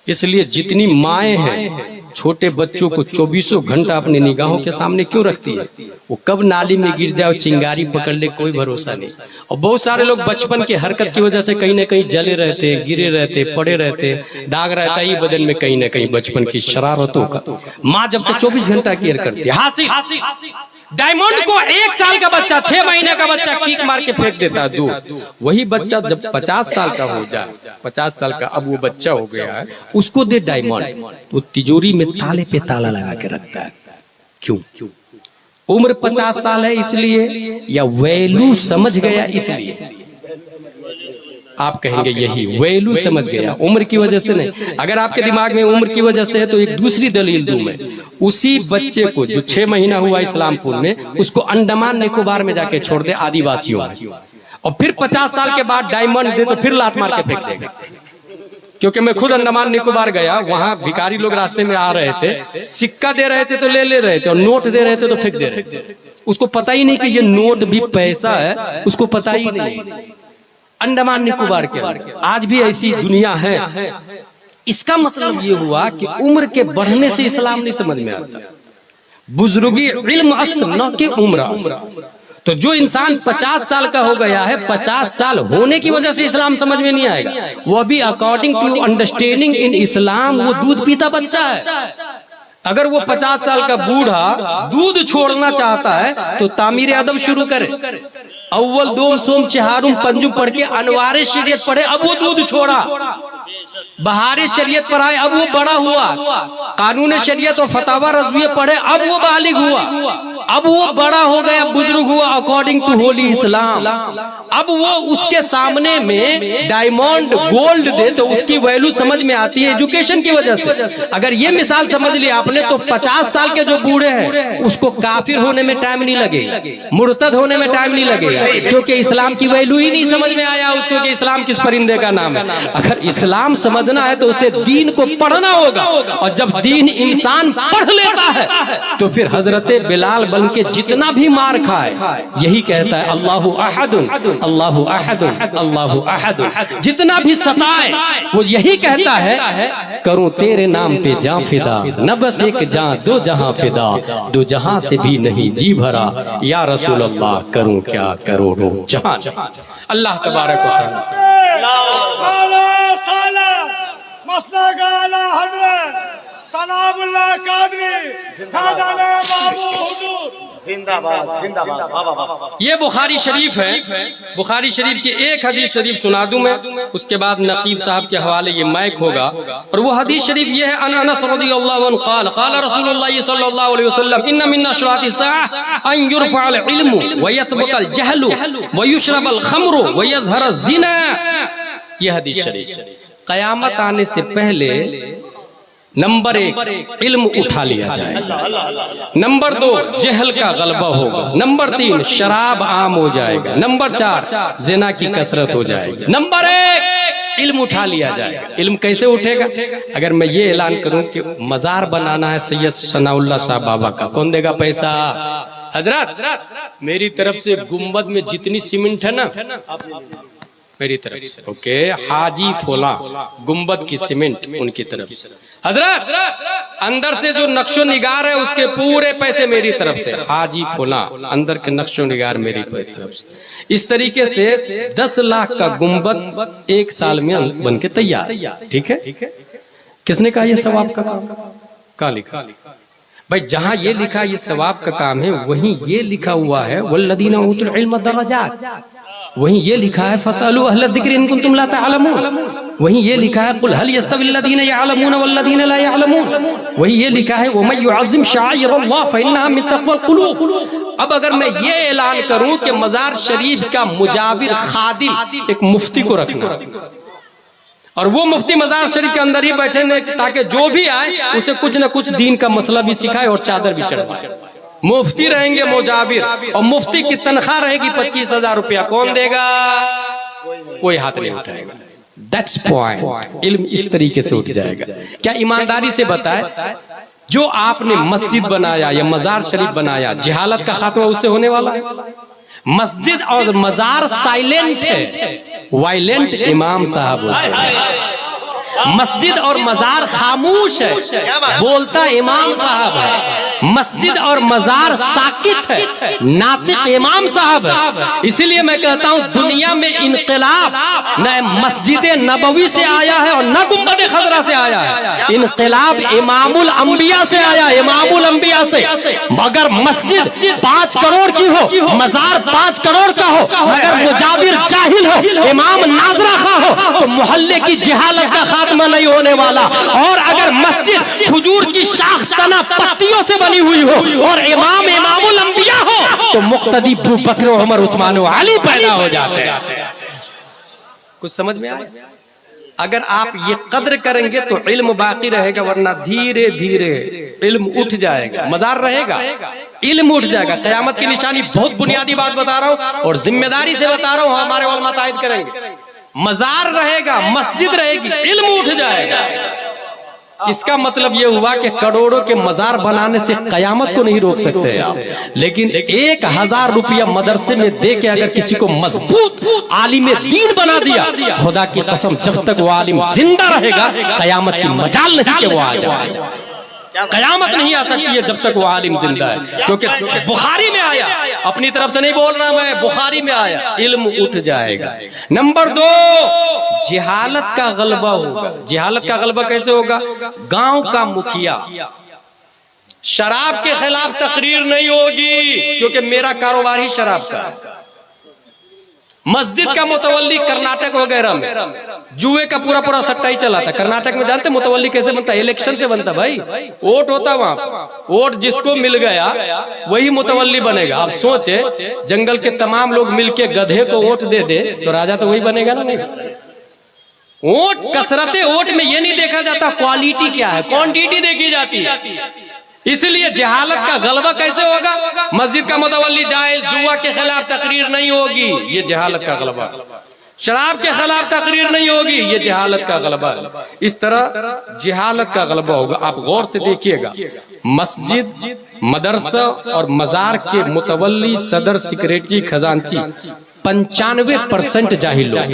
इसलिए जितनी माएं हैं छोटे बच्चों को 24 घंटा अपनी निगाहों के सामने क्यों रखती है? वो कब नाली में गिर जाए, चिंगारी पकड़ ले, कोई भरोसा नहीं। और बहुत सारे लोग बचपन की हरकत की वजह से कहीं ना कहीं जले रहते, गिरे रहते, पड़े रहते, दाग रहता ही बदन में कहीं ना कहीं बचपन की शरारतों का। माँ जब तक 24 घंटा केयर करती है। हासिल डायमंड को 1 साल का बच्चा, 6 महीने का बच्चा किक मार के फेंक देता है दूर। वही बच्चा जब 50 साल का हो जाए, 50 साल का अब वो बच्चा हो गया है, उसको दे डायमंड, वो तिजोरी में ताले पे ताला लगा के रखता है। क्यों? उम्र 50 साल है इसलिए, या वैल्यू समझ गया इसलिए? आप कहेंगे यही वैल्यू समझ गया, उम्र की वजह से नहीं। अगर आपके दिमाग में उम्र की वजह से है तो एक दूसरी दलील दूं मैं। उसी बच्चे को जो 6 महीना हुआ इस्लामपुर में, उसको अंडमान निकोबार में जाके छोड़ दे आदिवासियों में, और फिर 50 साल के बाद डायमंड दे तो फिर लात मार के फेंक देगा। क्योंकि मैं खुद अंडमान निकोबार गया, वहां भिखारी लोग रास्ते में आ रहे थे, सिक्का दे रहे थे तो ले रहे थे, और नोट दे रहे थे तो फेंक दे रहे थे। उसको पता ही नहीं कि ये नोट भी पैसा है, उसको पता ही नहीं। अंडमान निकोबार के आज भी ऐसी दुनिया है। इसका मतलब ये हुआ कि उम्र के बढ़ने से इस्लाम नहीं समझ में आता। बुजुर्गी इल्म अस्त न के उम्र अस्त। तो जो इंसान 50 साल का हो गया है, 50 साल होने की वजह से इस्लाम समझ में नहीं आएगा। वो भी अकॉर्डिंग टू अंडरस्टैंडिंग इन इस्लाम वो दूध पीता बच्चा है। अगर वो 50 साल का बूढ़ा दूध छोड़ना चाहता है तो तामीर अदब शुरू करे, अव्वल दोम सोम चहारुम पंजुम पढ़ के अनवारे शरीयत पढ़े, अब वो दूध छोड़ा। बहारे शरीयत पर आए, अब वो बड़ा हुआ। कानून शरीयत और फतावा रज़विया पढ़े, अब वो बालिग हुआ। अब वो बड़ा हो गया, बुजुर्ग हुआ अकॉर्डिंग टू होली इस्लाम। अब वो उसके सामने में डायमंड गोल्ड दे तो उसकी वैल्यू समझ में आती है एजुकेशन की वजह से। अगर ये मिसाल समझ लिया आपने तो 50 साल के जो बूढ़े हैं उसको काफिर होने में टाइम नहीं लगेगा, मुर्तद होने में टाइम नहीं लगेगा, क्योंकि इस्लाम की वैल्यू ही नहीं समझ में आया उसको कि इस्लाम किस परिंदे का नाम है। अगर इस्लाम समझना है तो उसे दीन को पढ़ना होगा, और जब दीन इंसान पढ़ लेता है तो फिर हजरत बिलाल बन के जितना भी मार खाए यही कहता है अल्लाहु अहदुन अल्लाहु अहदुन अल्लाहु अहदुन। जितना भी सताए वो यही कहता है करूं तेरे नाम पे जान फिदा, न बस एक जान दो जहां फिदा, दो जहां से भी नहीं जी भरा, या रसूल अल्लाह करूं क्या करोड़ों जहां। अल्लाह तबारक व तआला ये बुखारी शरीफ है। बुखारी शरीफ की एक हदीस शरीफ सुना दूं मैं, उसके बाद नकीब साहब के हवाले ये माइक होगा। और वो हदीस शरीफ ये है, अनस रज़ियल्लाहु अन्हु क़ाल क़ाल रसूलुल्लाह सल्लल्लाहु अलैहि वसल्लम इन्ना मिन अशराति साअ अन युरफ़अल इल्मु व यथबतल जहलु व युशरबल खम्रु व यज़हर ज़िना। ये हदीस शरीफ क़यामत आने से पहले नंबर 1 इल्म उठा लिया जाएगा, नंबर 2 जहल का गलबा होगा, नंबर 3 शराब आम हो जाएगा, नंबर 4 ज़िना की कसरत हो जाएगी, नंबर 1 इल्म उठा लिया जाएगा। इल्म कैसे उठेगा? अगर मैं ये ऐलान करूं कि मजार बनाना है सैयद सनाउल्लाह साहब बाबा का, कौन देगा पैसा? हजरत मेरी तरफ से गुम्बद में जितनी सीमेंट है ना मेरी तरफ से। ओके, हाजी फोला गुंबद की सीमेंट उनकी तरफ से। हजरत अंदर से जो नक्शो निगार है उसके पूरे पैसे मेरी तरफ से। हाजी फोला अंदर के नक्शो निगार मेरी तरफ से। इस तरीके से 10 लाख का गुंबद 1 साल में बन के तैयार। ठीक है, किसने कहा यह सवाब का काम? कहाँ लिखा? भाई जहां ये लिखा ये सवाब का काम है, वहीं ये लिखा हुआ है वल्लदीना उतुल इल्म दरजात। वहीं ये लिखा है फसअलू अहल ज़िक्र इन कुंतुम ला तअलमून। वहीं ये लिखा है कुल हल यस्तविल लदीना यअलमून वल्लदीना ला यअलमून। वहीं ये लिखा है वमन युअज़्ज़िम शाइरल्लाह फइन्नहा मिन तक़वल क़ुलूब। अब अगर मैं ये ऐलान करूं कि मजार शरीफ का मुजाबिर खादिम एक मुफ्ती को रखना, और वो मुफ्ती मजार शरीफ के अंदर ही बैठे ताकि जो भी आए उसे कुछ न कुछ दीन का मसला भी सिखाए और चादर भी चढ़वाए। मुफ्ती रहेंगे मुजाबिर, और मुफ्ती की तनख्वाह रहेगी 25,000 रुपया। कौन देगा? कोई हाथ नहीं उठाएगा। That's point. इल्म इस तरीके से उठ जाएगा। क्या ईमानदारी से बताए, जो आपने मस्जिद बनाया या मजार शरीफ बनाया, जहालत का खात्मा उससे होने वाला है। मस्जिद और मजार साइलेंट है, वायलेंट इमाम साहब होते हैं। मस्जिद और मजार खामोश है, बोलता इमाम साहब है। मस्जिद और मजार साकित है, नातिक इमाम साहब है। इसीलिए मैं कहता हूँ दुनिया में इनकलाब न मस्जिद नबवी से आया है और न गुंबद खजरा से आया है। इनकलाब इमामुल अंबिया से आया, इमामुल अंबिया से। अगर मस्जिद 5 करोड़ की हो, मजार 5 करोड़ का हो, अगर मुजाबिर जाहिल हो, इमाम नाजरा खा हो, तो मोहल्ले की जहालत का खात्मा नहीं होने वाला। और अगर मस्जिद खजूर की शाख तना पत्तियों से बनी हुई हो और इमाम इमामुल अंबिया हो, तो मुक्तदी अबू बकर उमर उस्मान व अली पैदा हो जाते हैं। कुछ समझ में आया? अगर आप ये कद्र करेंगे तो इल्म बाकी रहेगा, वरना धीरे धीरे इल्म उठ जाएगा। मजार रहेगा, इल्म उठ जाएगा। कयामत की निशानी बहुत बुनियादी बात बता रहा हूं और जिम्मेदारी से बता रहा हूं, हमारे उलमा तायद करेंगे। मजार रहेगा, मस्जिद रहेगी, इल्म उठ जाएगा। इसका मतलब यह हुआ कि करोड़ों के मजार बनाने से कयामत को नहीं रोक सकते आप, लेकिन 1,000 रुपया मदरसे में दे के अगर किसी को मजबूत आलिम दीन बना दिया, खुदा की कसम जब तक वो आलिम जिंदा रहेगा कयामत की मजाल नहीं कि वो आ जाए। कयामत नहीं आ सकती है जब तक वो आलिम जिंदा है, क्योंकि बुखारी में आया, अपनी तरफ से नहीं बोल रहा मैं, बुखारी में आया, इल्म उठ जाएगा। नंबर 2, जहालत का गलबा होगा। जहालत का गलबा कैसे होगा? गांव का मुखिया शराब के खिलाफ तकरीर नहीं होगी, क्योंकि मेरा कारोबार ही शराब का है। मस्जिद का मुतवल्ली कर्नाटक वगैरह में जुए का पूरा पूरा सट्टा ही चला था। कर्नाटक में जानते मुतवल्ली कैसे बनता है? इलेक्शन से बनता भाई। वोट होता वहां, वोट जिसको मिल गया वही मुतवल्ली बनेगा। आप सोचे जंगल के तमाम लोग मिलके गधे को वोट दे दे तो राजा तो वही बनेगा ना? नहीं, वोट कसरते वोट में ये नहीं देखा जाता क्वालिटी क्या है, क्वांटिटी देखी जाती है। इसलिए जहालत का गलबा कैसे होगा? मस्जिद का मुतवल्ली जाहिल, जुआ के खिलाफ तकरीर नहीं होगी, ये जहालत का गलबा। शराब के खिलाफ तकरीर नहीं होगी, ये जहालत का गलबा। इस तरह जहालत का गलबा होगा। आप गौर से देखिएगा, मस्जिद, मदरसा और मजार के मुतवल्ली, सदर, सेक्रेटरी, खजांची 95% जाहिल लोग।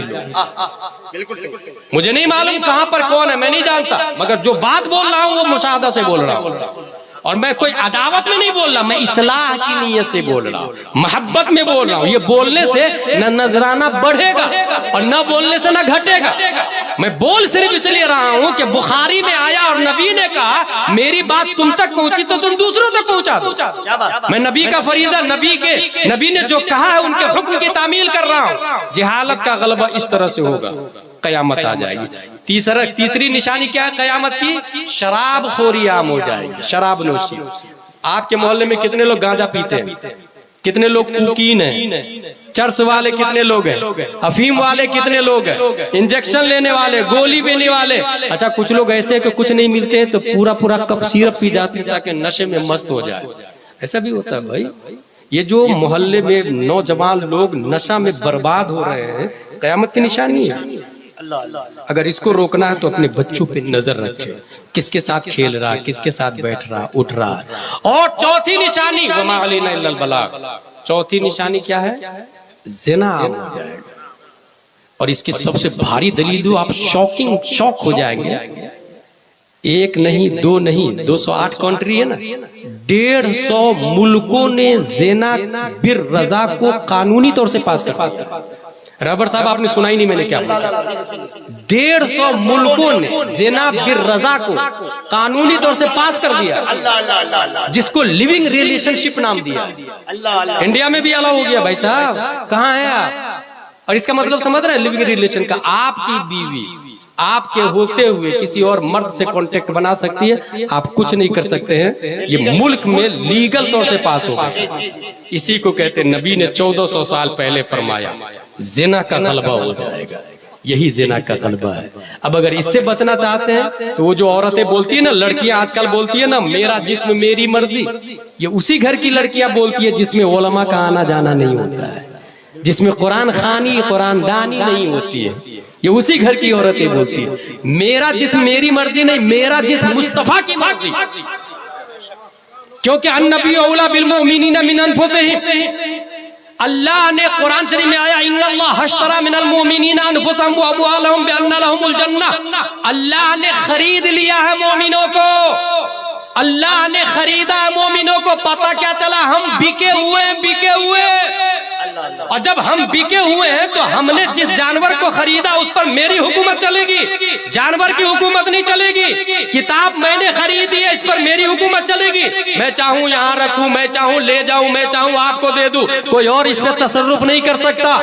मुझे नहीं मालूम कहां पर कौन है, मैं नहीं जानता, मगर जो बात बोल रहा हूं वो मुशाहदा से बोल रहा हूं। और मैं कोई अदावत में नहीं बोल रहा, मैं इस्लाह की नीयत से बोल रहा हूँ, मोहब्बत में बोल रहा हूँ। ये बोलने से न नजराना बढ़ेगा और न बोलने से न घटेगा। मैं बोल सिर्फ इसलिए रहा हूँ कि बुखारी में आया और नबी ने कहा मेरी बात तुम तक पहुंची तो तुम दूसरों तक पहुंचा दो। मैं नबी का फरीजा, नबी ने जो कहा है उनके हुक्म की तामील कर रहा हूँ। जहालत का गलबा इस तरह से होगा, कयामत आ जाएगी। तीसरी निशानी क्या है कयामत की? शराब खोरी आम हो जाएगी, शराब नोशी। आपके मोहल्ले में कितने लोग गांजा पीते हैं? कितने लोग कुकीन हैं? चर्स वाले कितने लोग हैं? अफीम वाले कितने लोग हैं? इंजेक्शन लेने वाले, गोली लेने वाले। अच्छा, कुछ लोग ऐसे कि कुछ नहीं मिलते हैं तो पूरा पूरा कप सिरप पी जाते हैं ताकि नशे में मस्त हो जाए। ऐसा भी होता है भाई। ये जो मोहल्ले में नौजवान लोग नशा में बर्बाद हो रहे हैं, कयामत की निशानी है। अगर इसको रोकना है तो अपने बच्चों पे नजर रखे, किसके साथ खेल रहा, किसके साथ बैठ रहा, उठ रहा। और चौथी निशानी, वमा अलैना इल्लल बलाग। चौथी निशानी क्या है? ज़िना आम हो जाएगा। और इसकी सबसे भारी दलील दो, आप शॉक हो जाएंगे। एक नहीं, दो नहीं, 208 कंट्री है ना, 150 मुल्कों ने ज़िना बिर रजा को कानूनी तौर से पास कर दिया। रबर साहब आपने सुना ही नहीं मैंने क्या बोला। 150 मुल्कों ने ज़िना बिर रजा को कानूनी तौर से पास कर दिया, जिसको लिविंग रिलेशनशिप नाम दिया। इंडिया में भी अलाउ हो गया भाई साहब, कहाँ है आप? और इसका मतलब समझ रहे हैं लिविंग रिलेशन का, आपकी बीवी आपके होते हुए किसी और मर्द से कांटेक्ट बना सकती है, आप कुछ नहीं कर सकते हैं। ये मुल्क में लीगल तौर से पास हो गया। इसी को कहते हैं, नबी ने 1400 साल पहले फरमाया ज़िना का गलबा हो जाएगा। यही ज़िना का गलबा है। अब अगर इससे बचना चाहते हैं तो वो जो औरतें बोलती है ना, लड़कियां आजकल बोलती है ना, मेरा जिस्म मेरी मर्जी, ये उसी घर की लड़कियां बोलती है जिसमें उलमा का आना जाना नहीं होता है, जिसमें कुरान खानी कुरान दानी नहीं होती है। ये उसी घर की औरतें बोलती है, मेरा जिस्म मेरी मर्जी नहीं, मेरा जिस्म मुस्तफा की मर्जी। क्योंकि अन्नबी औला बिल मुमिनीना मिन अनफुसिहिम, अल्लाह ने कुरान शरीफ में आया, इन्नल्लाह हश्तरा मिनल मुमिनीना अनफुसहुम व अमवालहुम बिअन्ना लहुमुल जन्नह। अल्लाह ने खरीद लिया है मोमिनों को, अल्लाह ने खरीदा है मोमिनों को। पता क्या चला? हम बिके हुए। और जब हम बिके हुए हैं तो हमने जिस जानवर को खरीदा उस पर मेरी हुकूमत चलेगी, जानवर की हुकूमत नहीं चलेगी। किताब मैंने खरीदी है, इस पर मेरी हुकूमत चलेगी। मैं चाहूं यहाँ रखूं, मैं चाहूं ले जाऊं, मैं चाहूं आपको दे दूं, कोई और इस पर तसर्रुफ नहीं कर सकता।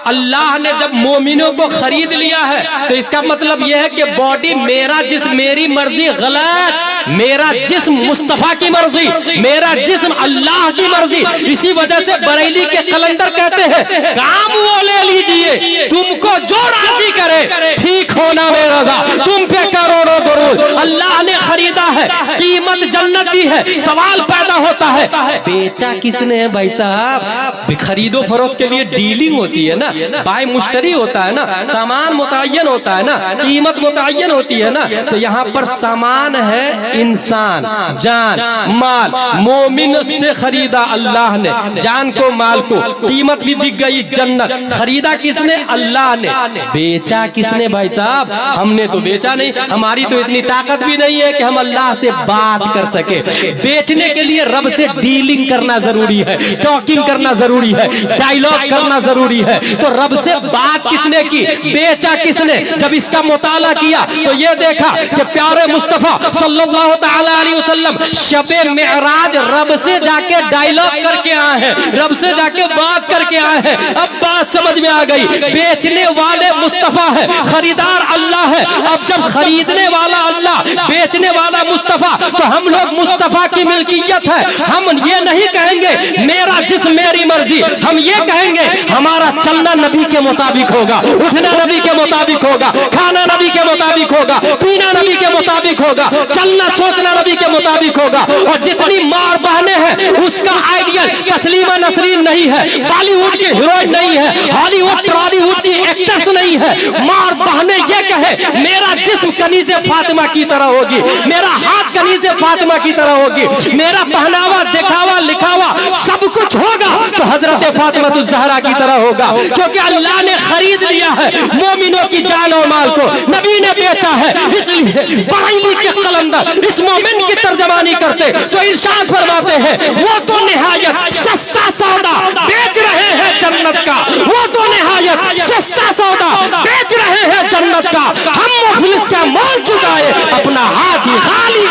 अल्लाह ने जब मोमिनों को खरीद लिया है तो इसका मतलब यह है कि बॉडी मेरा जिस्म मेरी मर्जी गलत, मेरा जिस्म मुस्तफा की मर्जी, मेरा जिस्म अल्लाह की मर्जी। इसी वजह से बरेली के कलंदर कहते हैं, काम वो ले लीजिए तुमको जो राजी करे, ठीक होना मेरा रजा, तुम पे करोड़ों दरूद। अल्लाह ने खरीदा है, कीमत जन्नत की है। सवाल पैदा होता है, बेचा किसने है भाई साहब? खरीदो फरोख्त के लिए डीलिंग होती है ना, बाय मुश्तरी होता है ना, सामान मुतय्यन होता है ना, कीमत मुतय्यन होती है ना। तो यहाँ पर सामान है इंसान, जान, माल। मोमिन से खरीदा अल्लाह ने जान को, माल को, कीमत भी दिख गई जन्नत। खरीदा किसने? अल्लाह ने। बेचा किसने भाई साहब? हमने तो बेचा नहीं, हमारी तो इतनी ताकत भी नहीं है कि हम अल्लाह से बात कर सके। बेचने के लिए रब से डीलिंग करना जरूरी है, टॉकिंग करना जरूरी है, डायलॉग करना जरूरी है। तो रब से बात किसने की? बेचा किसने? जब इसका मुताला किया तो ये देखा कि प्यारे मुस्तफा सल्लल्लाहु तआला अलैहि वसल्लम शबे मेराज रब से जाके डायलॉग करके आए हैं, रब से जाके बात करके आए हैं। अब बात समझ में आ गई, बेचने वाले मुस्तफा है, खरीदार अल्लाह है। अब जब खरीदने वाला अल्लाह, बेचने वाला मुस्तफा, तो हम लोग मुस्तफा की मिल्कियत है। हम ये नहीं कहेंगे मेरा जिस्म मेरी मर्जी, हम ये कहेंगे हमारा चलना नबी के मुताबिक होगा, उठना नबी के मुताबिक होगा, खाना नबी के मुताबिक होगा, पीना नबी के मुताबिक होगा, चलना सोचना नबी के मुताबिक होगा। और जितनी मार बहने हैं उसका आइडियल तस्लीमा नसरीन नहीं है, बॉलीवुड की हीरोइन नहीं है, हॉलीवुड टॉलीवुड की एक्ट्रेस नहीं है। मार बहने ये कहे मेरा जिस्म कनीज़े फातिमा की तरह होगी, मेरा हाथ कनीज़े फातिमा की तरह होगी, मेरा पहनावा दिखावा लिखावा सब कुछ होगा तो हजरत फातिमा तुज़ ज़हरा की तरह होगा। क्योंकि अल्लाह ने खरीद लिया है मोमिनों की जान और माल को, नबी ने बेचा है। इसलिए बरेली के कलंदर इस मोमिन की तर्जमानी करते तो इरशाद फरमाते हैं, वो तो निहायत सस्ता सौदा बेच रहे हैं जन्नत का, वो तो निहायत सस्ता सौदा बेच रहे हैं जन्नत का। हम मुफलिस का मोल चुकाए, अपना हाथ ही खाली।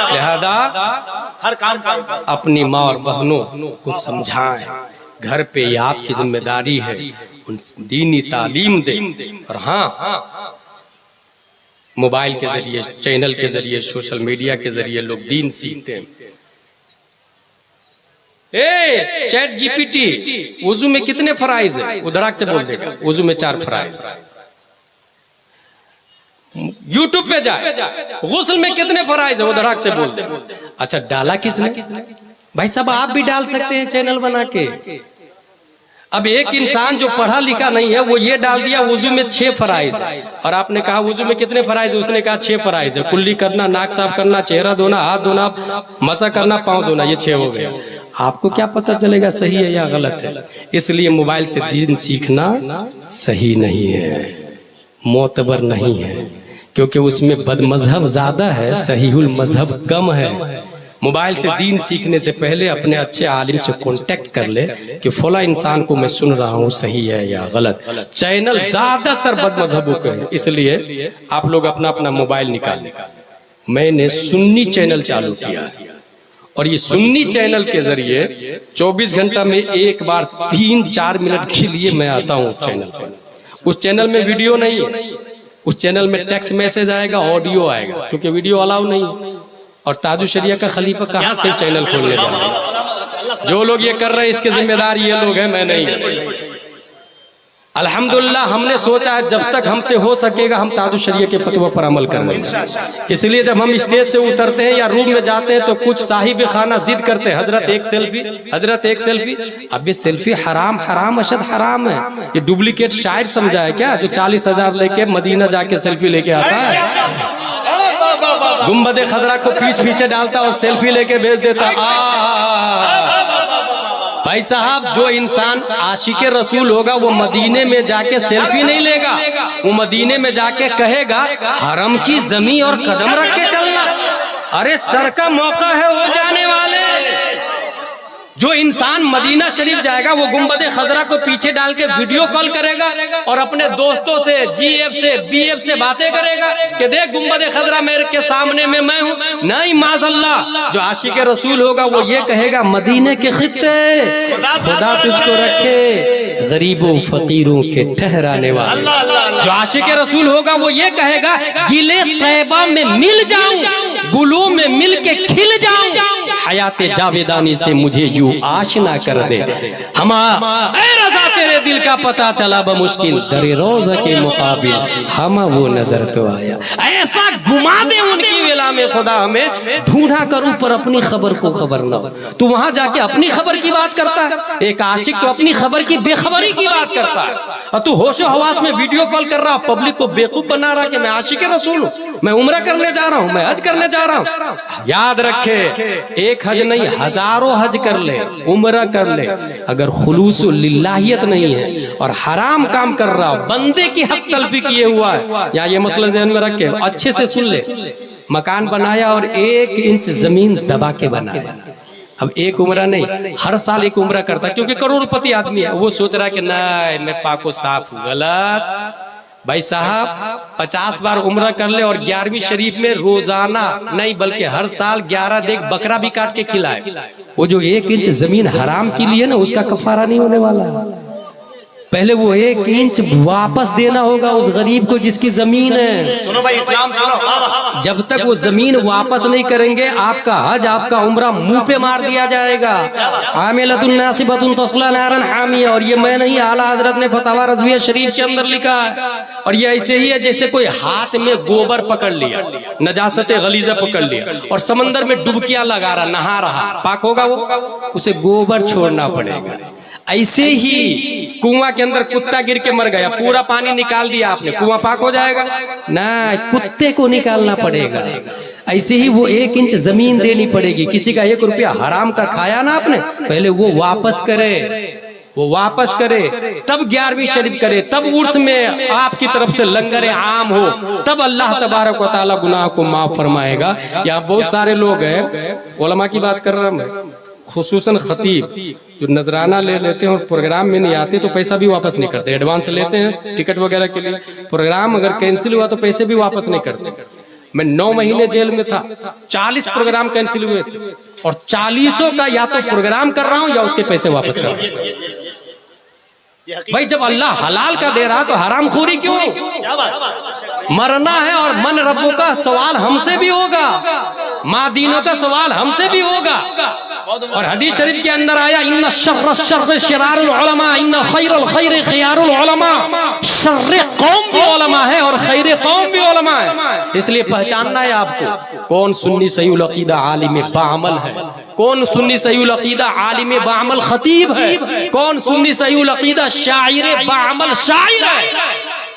लिहाजा हर काम अपनी माँ और बहनों को समझाएं, घर पे ये आपकी जिम्मेदारी है, उन दीनी तालीम दें। और हाँ, मोबाइल के जरिए, चैनल के जरिए, सोशल मीडिया के जरिए लोग दीन सीखते हैं। चैट जीपीटी वुजू में कितने फराइज है? उधड़ाक से बोल देगा वुजू में 4 फराइज। यूट्यूब पे जाए, गुस्ल में कितने फराइज है? उधड़ाक से बोल दे। अच्छा, डाला किसने? भाई साहब आप भी डाल सकते हैं चैनल बना के। अब एक इंसान जो पढ़ा लिखा नहीं है वो ये डाल दिया वुजू में 6 फराइज है, और आपने कहा वुजू में कितने फराइज है? उसने कहा 6 फराइज है। कुल्ली करना, नाक साफ करना, चेहरा धोना, हाथ धोना, मसा करना, पाँव धोना, ये 6 हो गए। आपको क्या पता चलेगा सही है या गलत है? इसलिए मोबाइल से दीन सीखना सही नहीं है, मोतबर नहीं है, क्योंकि उसमें बदमजहब ज्यादा है, सहीहुल मजहब कम है। मोबाइल से दीन सीखने से पहले अपने अच्छे आलिम से कांटेक्ट कर ले कि फला इंसान को मैं सुन रहा हूँ, सही है या गलत। चैनल ज्यादातर बदमजहबों के हैं, इसलिए आप लोग अपना अपना मोबाइल निकालें। मैंने सुन्नी चैनल चालू किया और ये सुन्नी चैनल के जरिए 24 घंटा में एक बार 3-4 मिनट के लिए मैं आता हूँ चैनल पर। उस चैनल में वीडियो नहीं है, उस चैनल में टेक्स्ट मैसेज आएगा, ऑडियो आएगा, क्योंकि वीडियो अलाउ नहीं। और ताजुल शरिया का खलीफा कहाँ से चैनल खोलने जा रहा है? जो लोग ये कर रहे हैं इसके जिम्मेदार ये लोग हैं, मैं नहीं। अल्हम्दुलिल्लाह हमने सोचा है जब तक हमसे हो सकेगा हम ताजुल शरिया के फतवा पर अमल करेंगे। इसलिए जब हम स्टेज से उतरते हैं या रूम में जाते हैं तो कुछ साहिब खाना जिद करते हैं, हजरत एक सेल्फी, हजरत एक सेल्फी। अब ये सेल्फी हराम, हराम अशद हराम है। ये डुप्लीकेट शायर समझा है क्या, जो 40,000 लेके मदीना जाके सेल्फी लेके आता है, गुम्बद खजरा को पीछे डालता और सेल्फी लेके भेज देता। भाई साहब, जो इंसान आशिके रसूल होगा वो मदीने में जाके सेल्फी नहीं लेगा, वो मदीने में जाके कहेगा हरम की जमीन और कदम रख के चलना। अरे सर का मौका है हो जाने वाले। जो इंसान मदीना शरीफ जाएगा वो गुम्बद खजरा को पीछे डाल के वीडियो कॉल करेगा और अपने दोस्तों से, जीएफ से, बीएफ से बातें करेगा कि देख गुम्बद खजरा मेरे के सामने में मैं हूँ। नहीं, माज़अल्लाह, जो आशिक रसूल होगा वो ये कहेगा मदीने के खित्ते खुदा तुझको रखे गरीबों फकीरों के ठहराने वाले। जो आशिक रसूल होगा वो ये कहेगा गिले तैबा में मिल जाऊं, गुलू में मिल के खिल जाऊं, हयाते जावेदानी से मुझे यूं आशना कर दे। हम रज़ा तेरे दिल का पता चला बमुश्किल, दरे रोज़ा के मुकाबिल हम वो नजर तो आया। ऐसा घुमा दे उनकी वेला में खुदा हमें, ढूंढा करूं पर अपनी खबर को खबर ना हो। तू वहां जाके अपनी खबर की बात करता है, एक आशिक तो अपनी खबर की बेखबरी की बात करता है, और तू होशो हवास में वीडियो कॉल कर रहा, पब्लिक को बेवकूफ बना रहा कि मैं आशिक रसूल हूं, मैं उम्रा करने जा रहा हूं, मैं हज करने जा रहा हूं। याद रखे, एक हज नहीं हजारों हज कर ले, उम्रा कर ले, अगर खुलूसुल लिल्लाहियत नहीं है और हराम काम कर रहा हो, बंदे की हक तलफी किए हुआ है। या ये मसला ज़हन में रख के अच्छे से सुन ले। मकान बनाया और 1 इंच जमीन दबा के बनाया। अब एक उम्रा नहीं, हर साल एक उम्रा करता, क्योंकि करोड़पति आदमी है। वो सोच रहा है कि नहीं मैं पाको साफ हूं। गलत भाई साहब, 50 बार उम्रा कर ले और 11वीं शरीफ में रोजाना नहीं बल्कि हर साल 11 देख बकरा भी काट के खिलाए। वो जो 1 इंच जमीन हराम की लिए ना, उसका कफारा नहीं होने वाला है। पहले वो 1 इंच वापस देना होगा उस गरीब को जिसकी जमीन है। सुनो भाई, इस्लाम सुनो। जब तक वो जमीन वापस नहीं करेंगे आपका हज, आपका उम्रा मुंह पे मार दिया जाएगा। आमिलतुन नासिबतुन तस्ला नारन हामिया, और ये मैं नहीं, आला हजरत ने फतवा रज़विया शरीफ के अंदर लिखा है। और ये ऐसे ही है जैसे कोई हाथ में गोबर पकड़ लिया, नजासत गलीजा पकड़ लिया और समंदर में डुबकियां लगा रहा, नहा रहा, पाक होगा वो? उसे गोबर छोड़ना पड़ेगा। ऐसे ही कुआं के अंदर कुत्ता गिर के मर गया, पूरा पानी निकाल दिया आपने, कुआं पाक हो जाएगा? ना, कुत्ते को निकालना पड़ेगा। ऐसे ही वो 1 इंच जमीन देनी पड़ेगी। किसी का 1 रुपया हराम का खाया ना आपने, पहले वो वापस करे, वो वापस करे, तब 11वीं शरीफ करे, तब उर्स में आपकी तरफ से लंगर आम हो, तब अल्लाह तबारक व तआला गुनाह को माफ फरमाएगा। यहाँ बहुत सारे लोग हैं, उलमा की बात कर रहा हूं मैं, खुसूसन खतीब जो नजराना ले लेते हैं और प्रोग्राम में नहीं आते तो पैसा भी वापस नहीं करते, एडवांस लेते हैं टिकट वगैरह के लिए, प्रोग्राम अगर कैंसिल हुआ तो पैसे भी वापस नहीं करते। मैं 9 महीने जेल में था, 40 प्रोग्राम कैंसिल हुए थे और 40 का या तो प्रोग्राम कर रहा हूं या उसके पैसे वापस कर रहा हूं। भाई जब अल्लाह हलाल का दे रहा तो हराम खोरी क्यों? मरना है और मन रब्बों का सवाल हमसे भी होगा, माँ दीनों का सवाल हमसे भी होगा। और हदीस शरीफ के अंदर आया इन्ना शर्र शर्र शिरारुल उलमा इन्ना खैरुल खैर खियारुल उलमा, शर्र कौम भी उलमा है और खैर कौम भी उलमा है। इसलिए पहचानना है आपको कौन सुन्नी सहीउल अकीदा आलिम बाअमल है, कौन सुन्नी सहीउल अकीदा आलिम बाअमल खतीब है, कौन सुन्नी सहीउल अकीदा शायर बाअमल शायर है।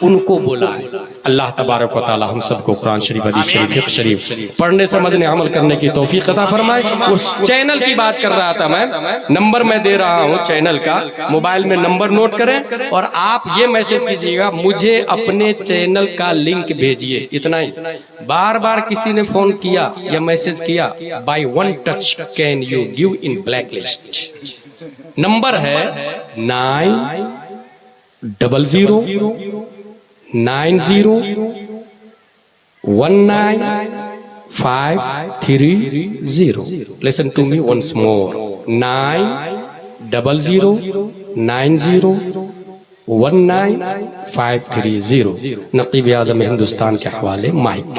उनको बोला है। अल्लाह तबारक व तआला हम सबको कुरान शरीफ, हदीस शरीफ, फिक़्ह शरीफ पढ़ने, समझने, अमल करने की तौफीक अता फरमाए। उस चैनल की बात कर रहा था मैं, नंबर मैं दे रहा हूँ चैनल का, मोबाइल में नंबर नोट करें और आप ये मैसेज कीजिएगा, मुझे अपने चैनल का लिंक भेजिए। इतना ही, बार बार किसी ने फोन किया या मैसेज किया, by one touch can you give in black list. Number है 90090195330. Listen to me once more. 90090195330. नकीब आज़म हिंदुस्तान के हवाले माइक।